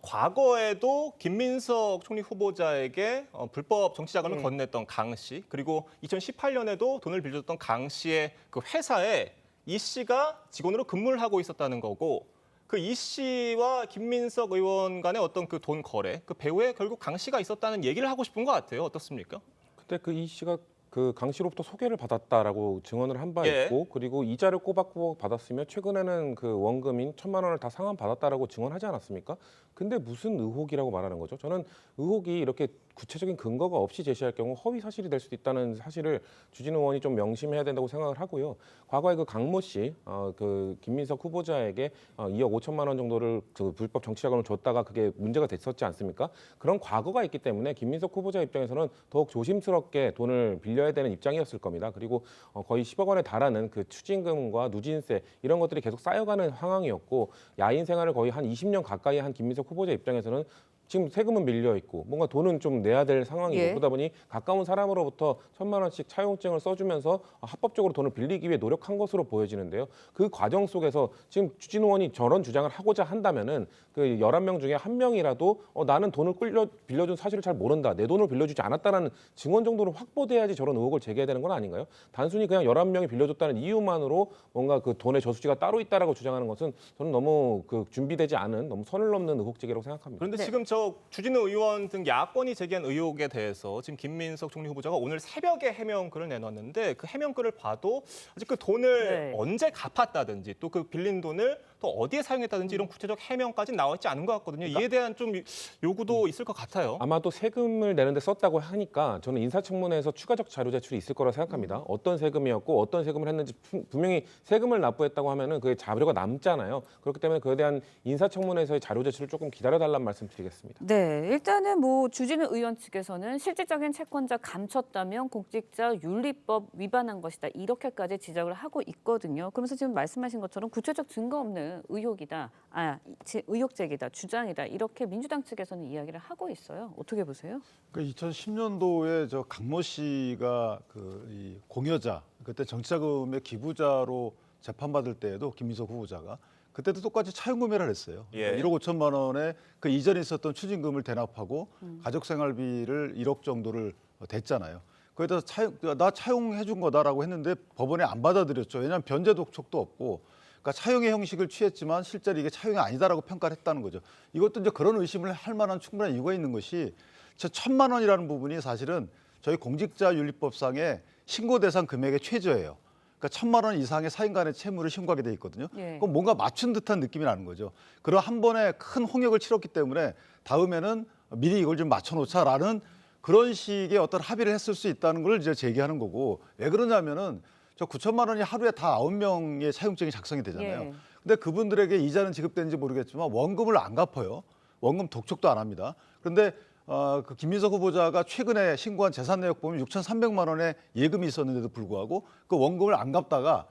과거에도 김민석 총리 후보자에게 불법 정치 자금을 건넸던 강 씨, 그리고 2018년에도 돈을 빌려줬던 강 씨의 그 회사에 이 씨가 직원으로 근무를 하고 있었다는 거고, 그 이 씨와 김민석 의원 간의 어떤 그 돈 거래, 그 배후에 결국 강 씨가 있었다는 얘기를 하고 싶은 것 같아요. 어떻습니까? 근데 그 이 씨가 그 강 씨로부터 소개를 받았다라고 증언을 한 바 예. 있고, 그리고 이자를 꼬박꼬박 받았으며 최근에는 그 원금인 1,000만 원을 다 상환 받았다라고 증언하지 않았습니까? 근데 무슨 의혹이라고 말하는 거죠? 저는 의혹이 이렇게 구체적인 근거가 없이 제시할 경우 허위 사실이 될 수도 있다는 사실을 주진우 의원이 좀 명심해야 된다고 생각을 하고요. 과거에 그 강모 씨, 그 김민석 후보자에게 2억 5천만 원 정도를 그 불법 정치자금을 줬다가 그게 문제가 됐었지 않습니까? 그런 과거가 있기 때문에 김민석 후보자 입장에서는 더욱 조심스럽게 돈을 빌려야 되는 입장이었을 겁니다. 그리고 거의 10억 원에 달하는 그 추징금과 누진세 이런 것들이 계속 쌓여가는 상황이었고, 야인 생활을 거의 한 20년 가까이 한 김민석 후보자 입장에서는 지금 세금은 밀려 있고 뭔가 돈은 좀 내야 될 상황이고, 예. 그러다 보니 가까운 사람으로부터 1,000만 원씩 차용증을 써주면서 합법적으로 돈을 빌리기 위해 노력한 것으로 보여지는데요. 그 과정 속에서 지금 주진우 의원이 저런 주장을 하고자 한다면은 그 11명 중에 한 명이라도 나는 돈을 빌려준 사실을 잘 모른다, 내 돈을 빌려주지 않았다라는 증언 정도는 확보돼야지 저런 의혹을 제기해야 되는 건 아닌가요? 단순히 그냥 11명이 빌려줬다는 이유만으로 뭔가 그 돈의 저수지가 따로 있다라고 주장하는 것은 저는 너무 그 준비되지 않은 너무 선을 넘는 의혹 제기라고 생각합니다. 그런데 지금 저 주진우 의원 등 야권이 제기한 의혹에 대해서 지금 김민석 총리 후보자가 오늘 새벽에 해명글을 내놨는데, 그 해명글을 봐도 아직 그 돈을 언제 갚았다든지 또 그 빌린 돈을 또 어디에 사용했다든지 이런 구체적 해명까지 나와 있지 않은 것 같거든요. 이에 대한 좀 요구도 있을 것 같아요. 아마도 세금을 내는데 썼다고 하니까 저는 인사청문회에서 추가적 자료 제출이 있을 거라 생각합니다. 어떤 세금이었고 어떤 세금을 했는지 분명히 세금을 납부했다고 하면은 그게 자료가 남잖아요. 그렇기 때문에 그에 대한 인사청문회에서의 자료 제출을 조금 기다려달라는 말씀드리겠습니다. 네, 일단은 뭐 주진우 의원 측에서는 실질적인 채권자 감췄다면 공직자 윤리법 위반한 것이다, 이렇게까지 지적을 하고 있거든요. 그러면서 지금 말씀하신 것처럼 구체적 증거 없는 의혹이다, 의혹 제기다, 주장이다, 이렇게 민주당 측에서는 이야기를 하고 있어요. 어떻게 보세요? 그 2010년도에 저 강모 씨가 이 공여자, 그때 정치자금의 기부자로 재판받을 때에도 김민석 후보자가 그때도 똑같이 차용금해를 했어요. 예. 1억 5천만 원에 그 이전에 있었던 추징금을 대납하고 가족생활비를 1억 정도를 댔잖아요. 거기다 나 차용해 준 거다라고 했는데 법원에 안 받아들였죠. 왜냐하면 변제 독촉도 없고, 그러니까 차용의 형식을 취했지만 실제로 이게 차용이 아니다라고 평가를 했다는 거죠. 이것도 이제 그런 의심을 할 만한 충분한 이유가 있는 것이, 저 1,000만 원이라는 부분이 사실은 저희 공직자윤리법상의 신고 대상 금액의 최저예요. 그러니까 1,000만 원 이상의 사인간의 채무를 신고하게 돼 있거든요. 예. 그럼 뭔가 맞춘 듯한 느낌이 나는 거죠. 그리고 한 번에 큰 홍역을 치렀기 때문에 다음에는 미리 이걸 좀 맞춰놓자라는 그런 식의 어떤 합의를 했을 수 있다는 걸 이제 제기하는 거고, 왜 그러냐면은 저 9천만 원이 하루에 다 9명의 차용증이 작성이 되잖아요. 예. 근데 그분들에게 이자는 지급되는지 모르겠지만 원금을 안 갚아요. 원금 독촉도 안 합니다. 그런데 그 김민석 후보자가 최근에 신고한 재산 내역 보면 6,300만 원의 예금이 있었는데도 불구하고 그 원금을 안 갚다가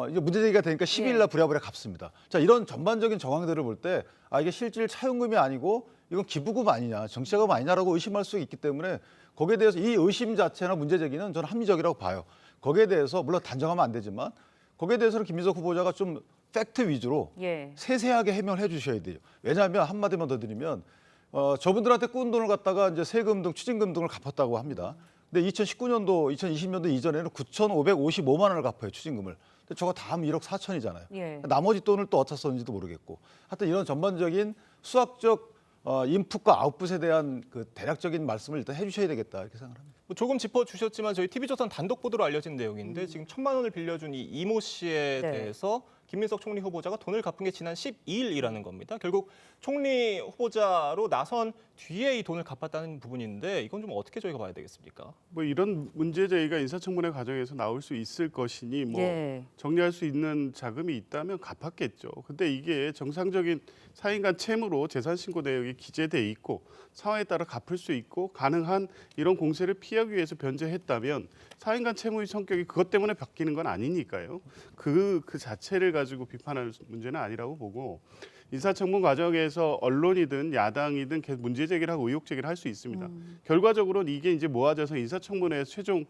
이제 문제 제기가 되니까 12일 날 부랴부랴 갚습니다. 자, 이런 전반적인 정황들을 볼 때 이게 실질 차용금이 아니고 이건 기부금 아니냐, 정치자금 아니냐라고 의심할 수 있기 때문에 거기에 대해서 이 의심 자체나 문제 제기는 저는 합리적이라고 봐요. 거기에 대해서 물론 단정하면 안 되지만 거기에 대해서는 김민석 후보자가 좀 팩트 위주로 세세하게 해명을 해주셔야 돼요. 왜냐하면 한마디만 더 드리면 저분들한테 꾼 돈을 갖다가 이제 세금 등 추징금 등을 갚았다고 합니다. 근데 2019년도, 2020년도 이전에는 9,555만 원을 갚아요, 추징금을. 근데 저거 다 하면 1억 4천이잖아요. 예. 나머지 돈을 또 어디다 썼는지도 모르겠고. 하여튼 이런 전반적인 수학적 인풋과 아웃풋에 대한 그 대략적인 말씀을 일단 해주셔야 되겠다 이렇게 생각합니다. 조금 짚어주셨지만 저희 TV조선 단독 보도로 알려진 내용인데 지금 1,000만 원을 빌려준 이 이모 씨에 대해서 김민석 총리 후보자가 돈을 갚은 게 지난 12일이라는 겁니다. 결국 총리 후보자로 나선 뒤에 이 돈을 갚았다는 부분인데 이건 좀 어떻게 저희가 봐야 되겠습니까? 뭐 이런 문제 제기가 인사청문회 과정에서 나올 수 있을 것이니 뭐 정리할 수 있는 자금이 있다면 갚았겠죠. 근데 이게 정상적인 사인 간 채무로 재산 신고 내역이 기재돼 있고 상황에 따라 갚을 수 있고 가능한 이런 공세를 피하기 위해서 변제했다면 사인 간 채무의 성격이 그것 때문에 바뀌는 건 아니니까요. 그 자체를 가지고 비판할 문제는 아니라고 보고 인사청문 과정에서 언론이든 야당이든 계속 문제 제기를 하고 의혹 제기를 할 수 있습니다. 결과적으로는 이게 이제 모아져서 인사청문회에 최종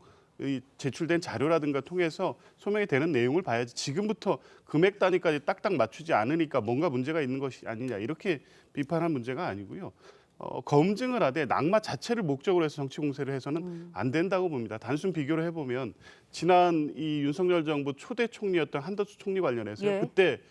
제출된 자료라든가 통해서 소명이 되는 내용을 봐야지 지금부터 금액 단위까지 딱딱 맞추지 않으니까 뭔가 문제가 있는 것이 아니냐 이렇게 비판한 문제가 아니고요. 검증을 하되 낙마 자체를 목적으로 해서 정치 공세를 해서는 안 된다고 봅니다. 단순 비교를 해보면 지난 이 윤석열 정부 초대 총리였던 한덕수 총리 관련해서요. 그때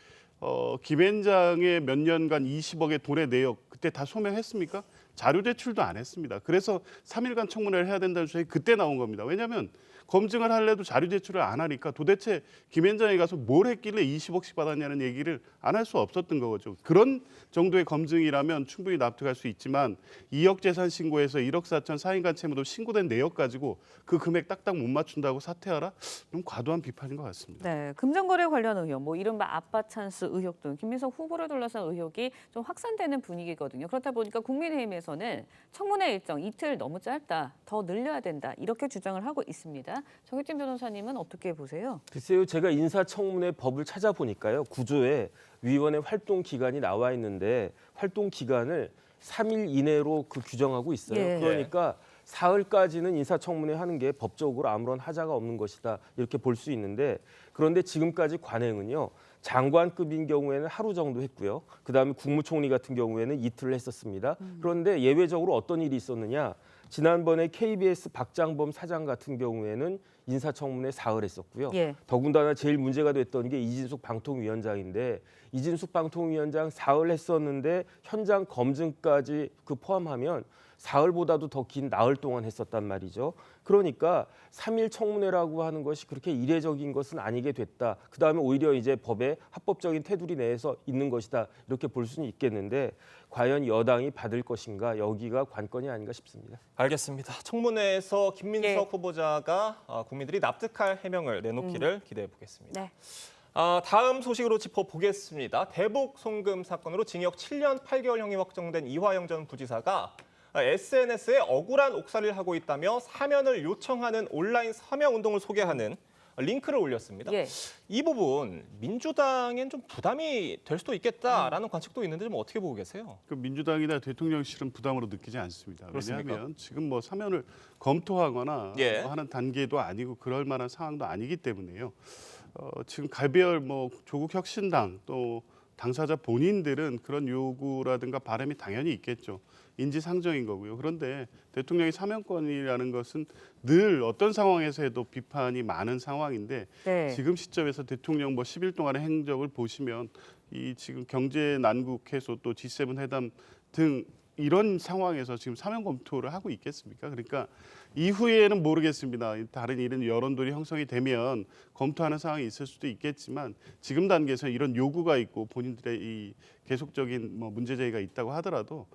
김앤장의 몇 년간 20억의 돈의 내역 그때 다 소명했습니까? 자료 제출도 안 했습니다. 그래서 3일간 청문회를 해야 된다는 주장이 그때 나온 겁니다. 왜냐하면 검증을 하려도 자료 제출을 안 하니까 도대체 김앤장에 가서 뭘 했길래 20억씩 받았냐는 얘기를 안 할 수 없었던 거죠. 그런 정도의 검증이라면 충분히 납득할 수 있지만 2억 재산 신고에서 1억 4천 사인간 채무도 신고된 내역 가지고 그 금액 딱딱 못 맞춘다고 사퇴하라? 좀 과도한 비판인 것 같습니다. 네, 금전거래 관련 의혹, 뭐 이른바 아빠 찬스 의혹 등 김민석 후보를 둘러싼 의혹이 좀 확산되는 분위기거든요. 그렇다 보니까 국민의힘에서는 청문회 일정 이틀 너무 짧다, 더 늘려야 된다 이렇게 주장을 하고 있습니다. 정혜진 변호사님은 어떻게 보세요? 글쎄요, 제가 인사청문회 법을 찾아보니까요. 구조에 위원회 활동 기간이 나와 있는데 활동 기간을 3일 이내로 규정하고 있어요. 그러니까 사흘까지는 인사청문회 하는 게 법적으로 아무런 하자가 없는 것이다 이렇게 볼 수 있는데 그런데 지금까지 관행은요. 장관급인 경우에는 하루 정도 했고요. 그다음에 국무총리 같은 경우에는 이틀을 했었습니다. 그런데 예외적으로 어떤 일이 있었느냐. 지난번에 KBS 박장범 사장 같은 경우에는 인사청문회 사흘 했었고요. 더군다나 제일 문제가 됐던 게 이진숙 방통위원장인데 이진숙 방통위원장 사흘 했었는데 현장 검증까지 포함하면 사흘보다도 더 긴 나흘 동안 했었단 말이죠. 그러니까 3일 청문회라고 하는 것이 그렇게 이례적인 것은 아니게 됐다. 그다음에 오히려 이제 법의 합법적인 테두리 내에서 있는 것이다. 이렇게 볼 수는 있겠는데 과연 여당이 받을 것인가 여기가 관건이 아닌가 싶습니다. 알겠습니다. 청문회에서 김민석 후보자가 국민들이 납득할 해명을 내놓기를 기대해 보겠습니다. 다음 소식으로 짚어보겠습니다. 대북 송금 사건으로 징역 7년 8개월형이 확정된 이화영 전 부지사가 SNS에 억울한 옥살이를 하고 있다며 사면을 요청하는 온라인 서명 운동을 소개하는 링크를 올렸습니다. 이 부분 민주당엔 좀 부담이 될 수도 있겠다라는 관측도 있는데 좀 어떻게 보고 계세요? 그 민주당이나 대통령실은 부담으로 느끼지 않습니다. 그렇습니까? 왜냐하면 지금 뭐 사면을 검토하거나 하는 단계도 아니고 그럴 만한 상황도 아니기 때문에요. 지금 갈별 뭐 조국 혁신당 또 당사자 본인들은 그런 요구라든가 바람이 당연히 있겠죠. 인지상정인 거고요. 그런데 대통령의 사면권이라는 것은 늘 어떤 상황에서 해도 비판이 많은 상황인데 지금 시점에서 대통령 뭐 10일 동안의 행적을 보시면 이 지금 경제 난국 해소 또 G7 회담 등 이런 상황에서 지금 사면 검토를 하고 있겠습니까? 그러니까 이후에는 모르겠습니다. 다른 이런 여론들이 형성이 되면 검토하는 상황이 있을 수도 있겠지만 지금 단계에서 이런 요구가 있고 본인들의 이 계속적인 뭐 문제 제기가 있다고 하더라도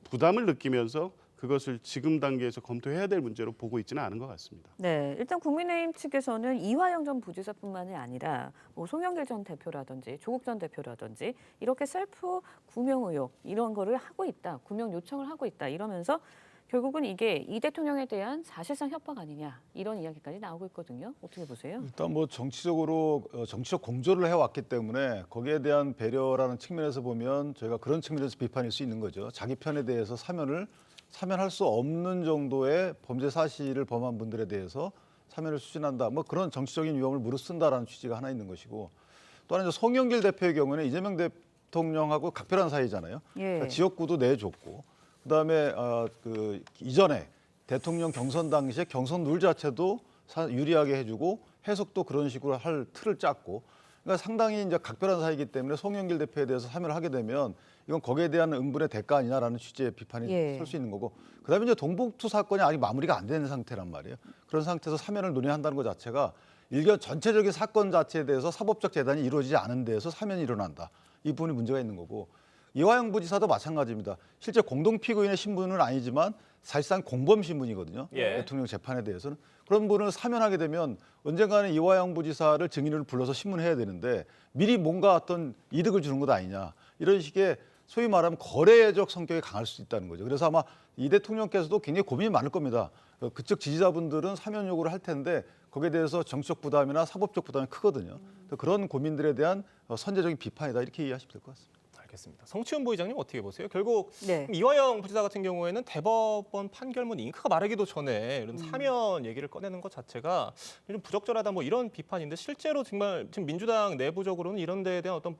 부담을 느끼면서 그것을 지금 단계에서 검토해야 될 문제로 보고 있지는 않은 것 같습니다. 네, 일단 국민의힘 측에서는 이화영 전 부지사뿐만이 아니라 뭐 송영길 전 대표라든지 조국 전 대표라든지 이렇게 셀프 구명 의혹 이런 거를 하고 있다, 구명 요청을 하고 있다 이러면서 결국은 이게 이 대통령에 대한 사실상 협박 아니냐 이런 이야기까지 나오고 있거든요. 어떻게 보세요? 일단 뭐 정치적으로 정치적 공조를 해왔기 때문에 거기에 대한 배려라는 측면에서 보면 저희가 그런 측면에서 비판일 수 있는 거죠. 자기 편에 대해서 사면할 수 없는 정도의 범죄 사실을 범한 분들에 대해서 사면을 추진한다. 뭐 그런 정치적인 위험을 무릅쓴다라는 취지가 하나 있는 것이고, 또 하나 이제 송영길 대표의 경우는 이재명 대통령하고 각별한 사이잖아요. 예. 그러니까 지역구도 내줬고, 그다음에 이전에 대통령 경선 당시에 경선 룰 자체도 유리하게 해주고 해석도 그런 식으로 할 틀을 짰고, 그러니까 상당히 이제 각별한 사이이기 때문에 송영길 대표에 대해서 사면을 하게 되면 이건 거기에 대한 응분의 대가 아니냐라는 취지의 비판이 예. 설 수 있는 거고, 그다음에 이제 동북투 사건이 아직 마무리가 안 되는 상태란 말이에요. 그런 상태에서 사면을 논의한다는 것 자체가 일견 전체적인 사건 자체에 대해서 사법적 재단이 이루어지지 않은 데에서 사면이 일어난다. 이 부분이 문제가 있는 거고, 이화영 부지사도 마찬가지입니다. 실제 공동 피고인의 신분은 아니지만 사실상 공범 신분이거든요. 예. 대통령 재판에 대해서는. 그런 분을 사면하게 되면 언젠가는 이화영 부지사를 증인을 불러서 신문해야 되는데 미리 뭔가 어떤 이득을 주는 것 아니냐. 이런 식의 소위 말하면 거래적 성격이 강할 수 있다는 거죠. 그래서 아마 이 대통령께서도 굉장히 고민이 많을 겁니다. 그쪽 지지자분들은 사면 요구를 할 텐데 거기에 대해서 정치적 부담이나 사법적 부담이 크거든요. 그런 고민들에 대한 선제적인 비판이다, 이렇게 이해하시면 될 것 같습니다. 알겠습니다. 성치훈 부의장님 어떻게 보세요? 결국 네. 이화영 부지사 같은 경우에는 대법원 판결문 잉크가 마르기도 전에 이런 사면 얘기를 꺼내는 것 자체가 좀 부적절하다 뭐 이런 비판인데, 실제로 정말 지금 민주당 내부적으로는 이런 데에 대한 어떤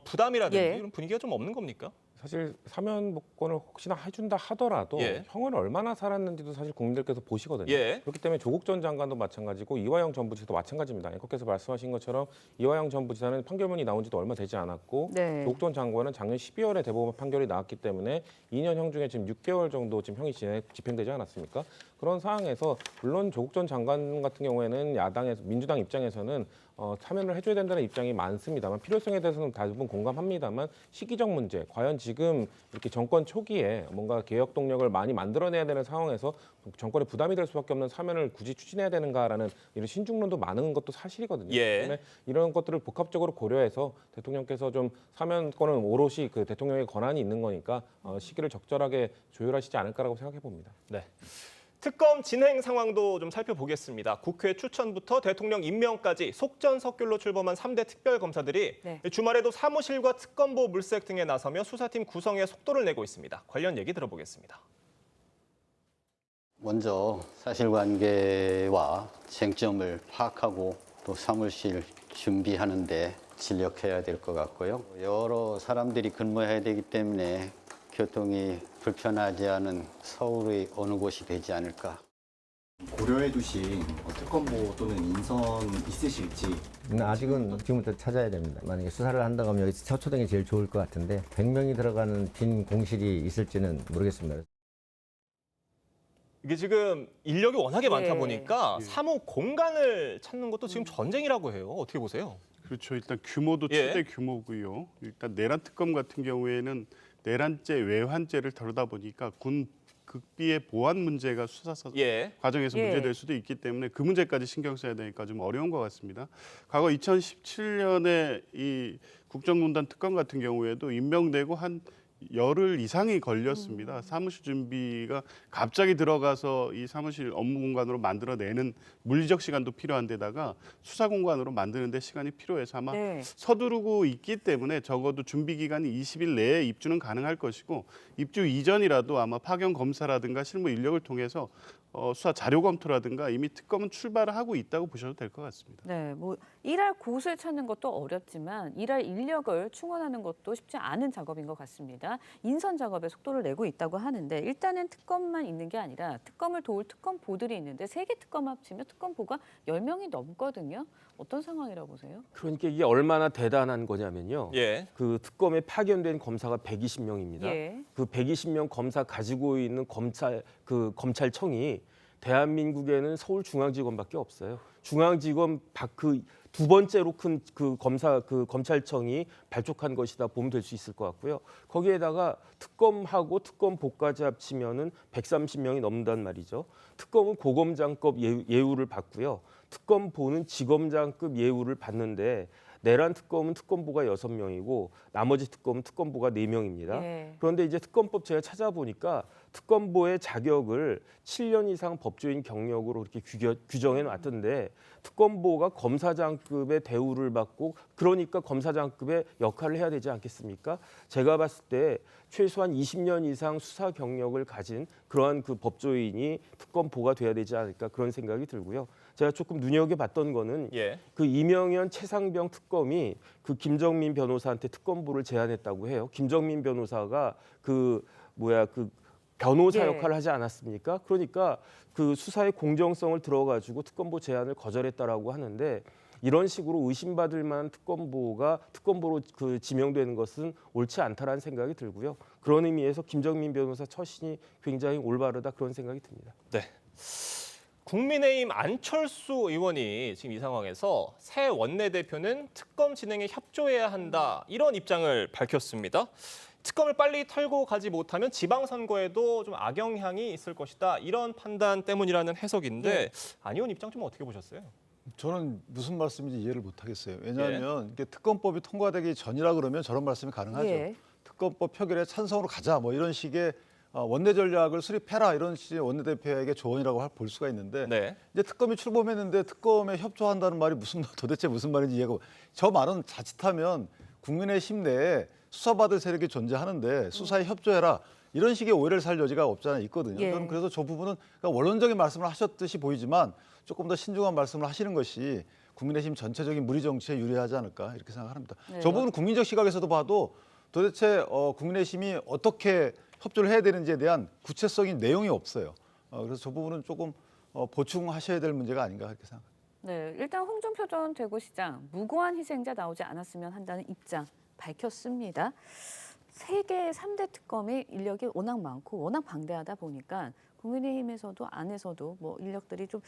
부담이라든지 예. 이런 분위기가 좀 없는 겁니까? 사실 사면 복권을 혹시나 해준다 하더라도 예. 형을 얼마나 살았는지도 사실 국민들께서 보시거든요. 예. 그렇기 때문에 조국 전 장관도 마찬가지고 이화영 전 부지사도 마찬가지입니다. 앵커께서 말씀하신 것처럼 이화영 전 부지사는 판결문이 나온 지도 얼마 되지 않았고 네. 조국 전 장관은 작년 12월에 대법원 판결이 나왔기 때문에 2년형 중에 지금 6개월 정도 지금 형이 집행되지 않았습니까? 그런 상황에서 물론 조국 전 장관 같은 경우에는 야당에서 민주당 입장에서는 사면을 해줘야 된다는 입장이 많습니다만, 필요성에 대해서는 대부분 공감합니다만, 시기적 문제, 과연 지금 이렇게 정권 초기에 뭔가 개혁 동력을 많이 만들어내야 되는 상황에서 정권에 부담이 될 수밖에 없는 사면을 굳이 추진해야 되는가라는 이런 신중론도 많은 것도 사실이거든요. 예. 때문에 이런 것들을 복합적으로 고려해서 대통령께서 좀 사면권은 오롯이 그 대통령의 권한이 있는 거니까 시기를 적절하게 조율하시지 않을까라고 생각해 봅니다. 네. 특검 진행 상황도 좀 살펴보겠습니다. 국회 추천부터 대통령 임명까지 속전속결로 출범한 3대 특별검사들이 네. 주말에도 사무실과 특검보 물색 등에 나서며 수사팀 구성에 속도를 내고 있습니다. 관련 얘기 들어보겠습니다. 먼저 사실관계와 쟁점을 파악하고 또 사무실 준비하는 데 진력해야 될 것 같고요. 여러 사람들이 근무해야 되기 때문에 교통이 불편하지 않은 서울의 어느 곳이 되지 않을까. 고려해 두신 특검보 또는 인선 있으실지. 아직은 지금부터 찾아야 됩니다. 만약에 수사를 한다고 하면 여기 서초동이 제일 좋을 것 같은데 100명이 들어가는 빈 공실이 있을지는 모르겠습니다. 이게 지금 인력이 워낙에 많다 예. 보니까 사무 공간을 찾는 것도 지금 전쟁이라고 해요. 어떻게 보세요? 그렇죠. 일단 규모도 예. 최대 규모고요. 일단 내란 특검 같은 경우에는 내란죄, 외환죄를 다루다 보니까 군 극비의 보안 문제가 수사 예. 과정에서 예. 문제될 수도 있기 때문에 그 문제까지 신경 써야 되니까 좀 어려운 것 같습니다. 과거 2017년에 이 국정농단 특검 같은 경우에도 임명되고 한 열흘 이상이 걸렸습니다. 사무실 준비가 갑자기 들어가서 이 사무실 업무 공간으로 만들어내는 물리적 시간도 필요한 데다가 수사 공간으로 만드는 데 시간이 필요해서 아마 네. 서두르고 있기 때문에 적어도 준비 기간이 20일 내에 입주는 가능할 것이고, 입주 이전이라도 아마 파견 검사라든가 실무 인력을 통해서 수사 자료 검토라든가 이미 특검은 출발을 하고 있다고 보셔도 될 것 같습니다. 네, 뭐 일할 곳을 찾는 것도 어렵지만 일할 인력을 충원하는 것도 쉽지 않은 작업인 것 같습니다. 인선 작업에 속도를 내고 있다고 하는데, 일단은 특검만 있는 게 아니라 특검을 도울 특검보들이 있는데 3개 특검 합치면 특검보가 10명이 넘거든요. 어떤 상황이라고 보세요? 그러니까 이게 얼마나 대단한 거냐면요. 예. 그 특검에 파견된 검사가 120명입니다. 예. 그 120명 검사 가지고 있는 검찰청이 대한민국에는 서울중앙지검밖에 없어요. 중앙지검 그 두 번째로 큰 그 검찰청이 발족한 것이다 보면 될 수 있을 것 같고요. 거기에다가 특검하고 특검보까지 합치면은 130명이 넘는단 말이죠. 특검은 고검장급 예우를 받고요. 특검보는 지검장급 예우를 받는데 내란 특검은 특검보가 6명이고 나머지 특검은 특검보가 4명입니다. 예. 그런데 이제 특검법 제가 찾아보니까 특검보의 자격을 7년 이상 법조인 경력으로 이렇게 규정해 놨던데 특검보가 검사장급의 대우를 받고 그러니까 검사장급의 역할을 해야 되지 않겠습니까? 제가 봤을 때 최소한 20년 이상 수사 경력을 가진 그러한 그 법조인이 특검보가 돼야 되지 않을까 그런 생각이 들고요. 제가 조금 눈여겨봤던 거는 그 이명현 최상병 특검이 그 김정민 변호사한테 특검보를 제안했다고 해요. 김정민 변호사가 그 변호사 역할을 하지 않았습니까? 그러니까 그 수사의 공정성을 들어가지고 특검보 제안을 거절했다라고 하는데 이런 식으로 의심받을 만한 특검보로 그 지명되는 것은 옳지 않다라는 생각이 들고요. 그런 의미에서 김정민 변호사 처신이 굉장히 올바르다 그런 생각이 듭니다. 네. 국민의힘 안철수 의원이 지금 이 상황에서 새 원내대표는 특검 진행에 협조해야 한다 이런 입장을 밝혔습니다. 특검을 빨리 털고 가지 못하면 지방선거에도 좀 악영향이 있을 것이다 이런 판단 때문이라는 해석인데 안 의원 입장 좀 어떻게 보셨어요? 저는 무슨 말씀인지 이해를 못하겠어요. 왜냐하면 이게 특검법이 통과되기 전이라 그러면 저런 말씀이 가능하죠. 특검법 표결에 찬성으로 가자 뭐 이런 식의 원내 전략을 수립해라 이런 식의 원내대표에게 조언이라고 볼 수가 있는데 이제 특검이 출범했는데 특검에 협조한다는 말이 도대체 무슨 말인지 이해가 저 말은 자칫하면 국민의힘 내에 수사받을 세력이 존재하는데 수사에 협조해라 이런 식의 오해를 살 여지가 없지 않아 있거든요. 저는 그래서 저 부분은 그러니까 원론적인 말씀을 하셨듯이 보이지만 조금 더 신중한 말씀을 하시는 것이 국민의힘 전체적인 무리 정치에 유리하지 않을까 이렇게 생각합니다. 저 부분은 국민적 시각에서도 봐도 도대체 국민의힘이 어떻게 협조를 해야 되는지에 대한 구체적인 내용이 없어요. 그래서 저 부분은 조금 보충하셔야 될 문제가 아닌가 그렇게 생각합니다. 네, 일단 홍준표 전 대구시장 무고한 희생자 나오지 않았으면 한다는 입장 밝혔습니다. 세계 3대 특검의 인력이 워낙 많고 워낙 방대하다 보니까 국민의힘에서도 안에서도 뭐 인력들이 좀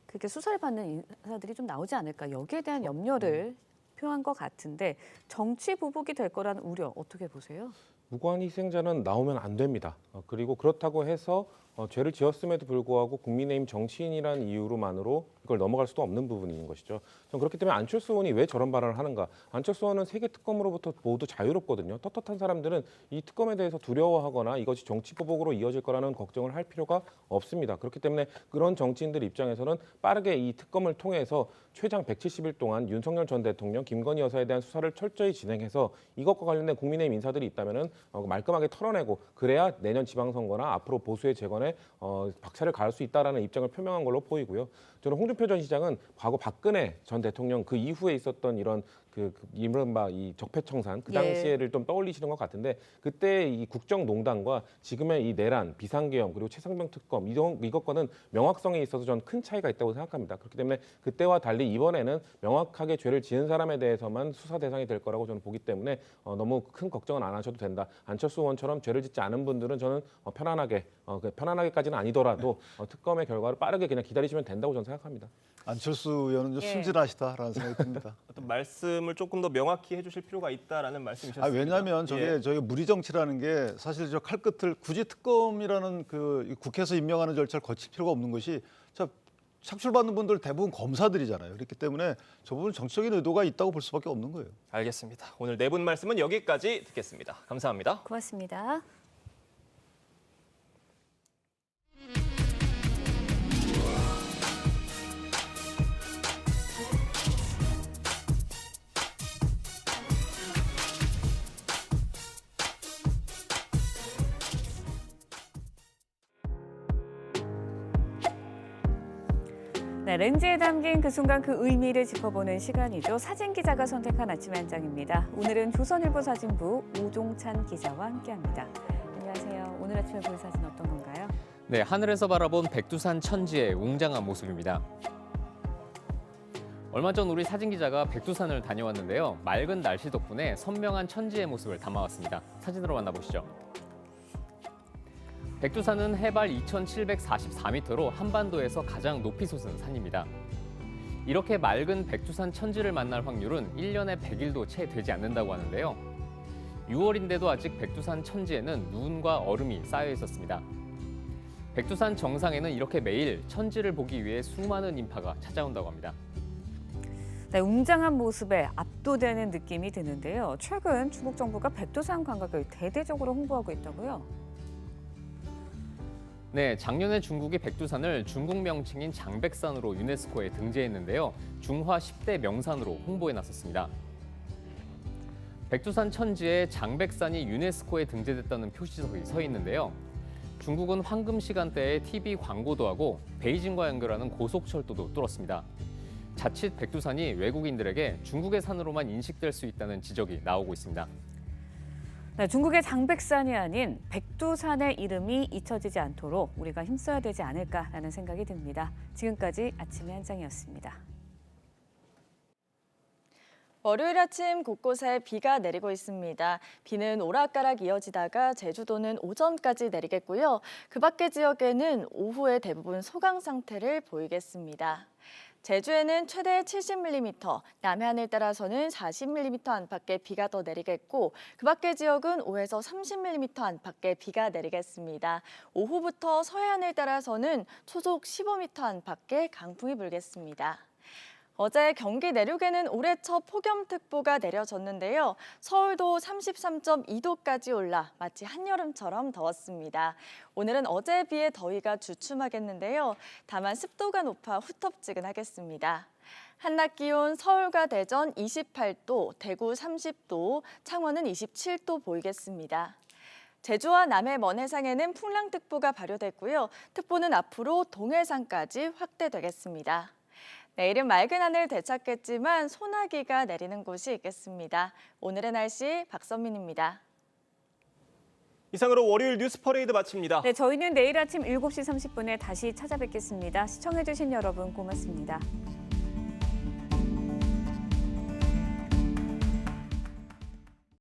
그렇게 수사를 받는 인사들이 좀 나오지 않을까 여기에 대한 염려를 표한 것 같은데 정치 보복이 될 거라는 우려 어떻게 보세요? 무고한 희생자는 나오면 안 됩니다. 그리고 그렇다고 해서 죄를 지었음에도 불구하고 국민의힘 정치인이라는 이유로만으로 이걸 넘어갈 수도 없는 부분인 것이죠. 전 그렇기 때문에 안철수 의원이 왜 저런 발언을 하는가. 안철수 의원은 세계 특검으로부터 모두 자유롭거든요. 떳떳한 사람들은 이 특검에 대해서 두려워하거나 이것이 정치 보복으로 이어질 거라는 걱정을 할 필요가 없습니다. 그렇기 때문에 그런 정치인들 입장에서는 빠르게 이 특검을 통해서 최장 170일 동안 윤석열 전 대통령, 김건희 여사에 대한 수사를 철저히 진행해서 이것과 관련된 국민의힘 인사들이 있다면은 말끔하게 털어내고 그래야 내년 지방선거나 앞으로 보수의 재건에 박차를 가할 수 있다라는 입장을 표명한 걸로 보이고요. 저는 홍준표 전 시장은 과거 박근혜 전 대통령 그 이후에 있었던 이런 이른바 이 적폐청산 그 당시에를 좀 떠올리시는 것 같은데 그때 이 국정농단과 지금의 이 내란, 비상계엄 그리고 최상병 특검 이것과는 명확성에 있어서 저는 큰 차이가 있다고 생각합니다. 그렇기 때문에 그때와 달리 이번에는 명확하게 죄를 지은 사람에 대해서만 수사 대상이 될 거라고 저는 보기 때문에 너무 큰 걱정은 안 하셔도 된다. 안철수 의원처럼 죄를 짓지 않은 분들은 저는 편안하게까지는 아니더라도 특검의 결과를 빠르게 그냥 기다리시면 된다고 저는 생각합니다. 안철수 의원은 좀 순진하시다라는 생각이 듭니다. 어떤 말씀을 조금 더 명확히 해주실 필요가 있다라는 말씀이셨습니다. 왜냐하면 저게 무리 정치라는 게 사실 저 칼끝을 굳이 특검이라는 그 국회에서 임명하는 절차를 거칠 필요가 없는 것이 착출받는 분들 대부분 검사들이잖아요. 그렇기 때문에 저 부분 정치적인 의도가 있다고 볼 수밖에 없는 거예요. 알겠습니다. 오늘 네 분 말씀은 여기까지 듣겠습니다. 감사합니다. 고맙습니다. 네, 렌즈에 담긴 그 순간 그 의미를 짚어보는 시간이죠. 사진 기자가 선택한 아침의 한 장입니다. 오늘은 조선일보 사진부 오종찬 기자와 함께합니다. 안녕하세요. 오늘 아침에 볼 사진 어떤 건가요? 네, 하늘에서 바라본 백두산 천지의 웅장한 모습입니다. 얼마 전 우리 사진 기자가 백두산을 다녀왔는데요. 맑은 날씨 덕분에 선명한 천지의 모습을 담아왔습니다. 사진으로 만나보시죠. 백두산은 해발 2,744m로 한반도에서 가장 높이 솟은 산입니다. 이렇게 맑은 백두산 천지를 만날 확률은 1년에 100일도 채 되지 않는다고 하는데요. 6월인데도 아직 백두산 천지에는 눈과 얼음이 쌓여 있었습니다. 백두산 정상에는 이렇게 매일 천지를 보기 위해 수많은 인파가 찾아온다고 합니다. 네, 웅장한 모습에 압도되는 느낌이 드는데요. 최근 중국 정부가 백두산 관광을 대대적으로 홍보하고 있다고요? 네, 작년에 중국이 백두산을 중국 명칭인 장백산으로 유네스코에 등재했는데요. 중화 10대 명산으로 홍보에 나섰습니다. 백두산 천지에 장백산이 유네스코에 등재됐다는 표시석이 서 있는데요. 중국은 황금 시간대에 TV 광고도 하고 베이징과 연결하는 고속철도도 뚫었습니다. 자칫 백두산이 외국인들에게 중국의 산으로만 인식될 수 있다는 지적이 나오고 있습니다. 네, 중국의 장백산이 아닌 백두산의 이름이 잊혀지지 않도록 우리가 힘써야 되지 않을까라는 생각이 듭니다. 지금까지 아침의 한장이었습니다. 월요일 아침 곳곳에 비가 내리고 있습니다. 비는 오락가락 이어지다가 제주도는 오전까지 내리겠고요. 그 밖의 지역에는 오후에 대부분 소강 상태를 보이겠습니다. 제주에는 최대 70mm, 남해안을 따라서는 40mm 안팎의 비가 더 내리겠고 그 밖의 지역은 5에서 30mm 안팎의 비가 내리겠습니다. 오후부터 서해안을 따라서는 초속 15m 안팎의 강풍이 불겠습니다. 어제 경기 내륙에는 올해 첫 폭염특보가 내려졌는데요. 서울도 33.2도까지 올라 마치 한여름처럼 더웠습니다. 오늘은 어제에 비해 더위가 주춤하겠는데요. 다만 습도가 높아 후텁지근하겠습니다. 한낮 기온 서울과 대전 28도, 대구 30도, 창원은 27도 보이겠습니다. 제주와 남해 먼 해상에는 풍랑특보가 발효됐고요. 특보는 앞으로 동해상까지 확대되겠습니다. 내일은 맑은 하늘 되찾겠지만 소나기가 내리는 곳이 있겠습니다. 오늘의 날씨 박선민입니다. 이상으로 월요일 뉴스 퍼레이드 마칩니다. 네, 저희는 내일 아침 7시 30분에 다시 찾아뵙겠습니다. 시청해주신 여러분 고맙습니다.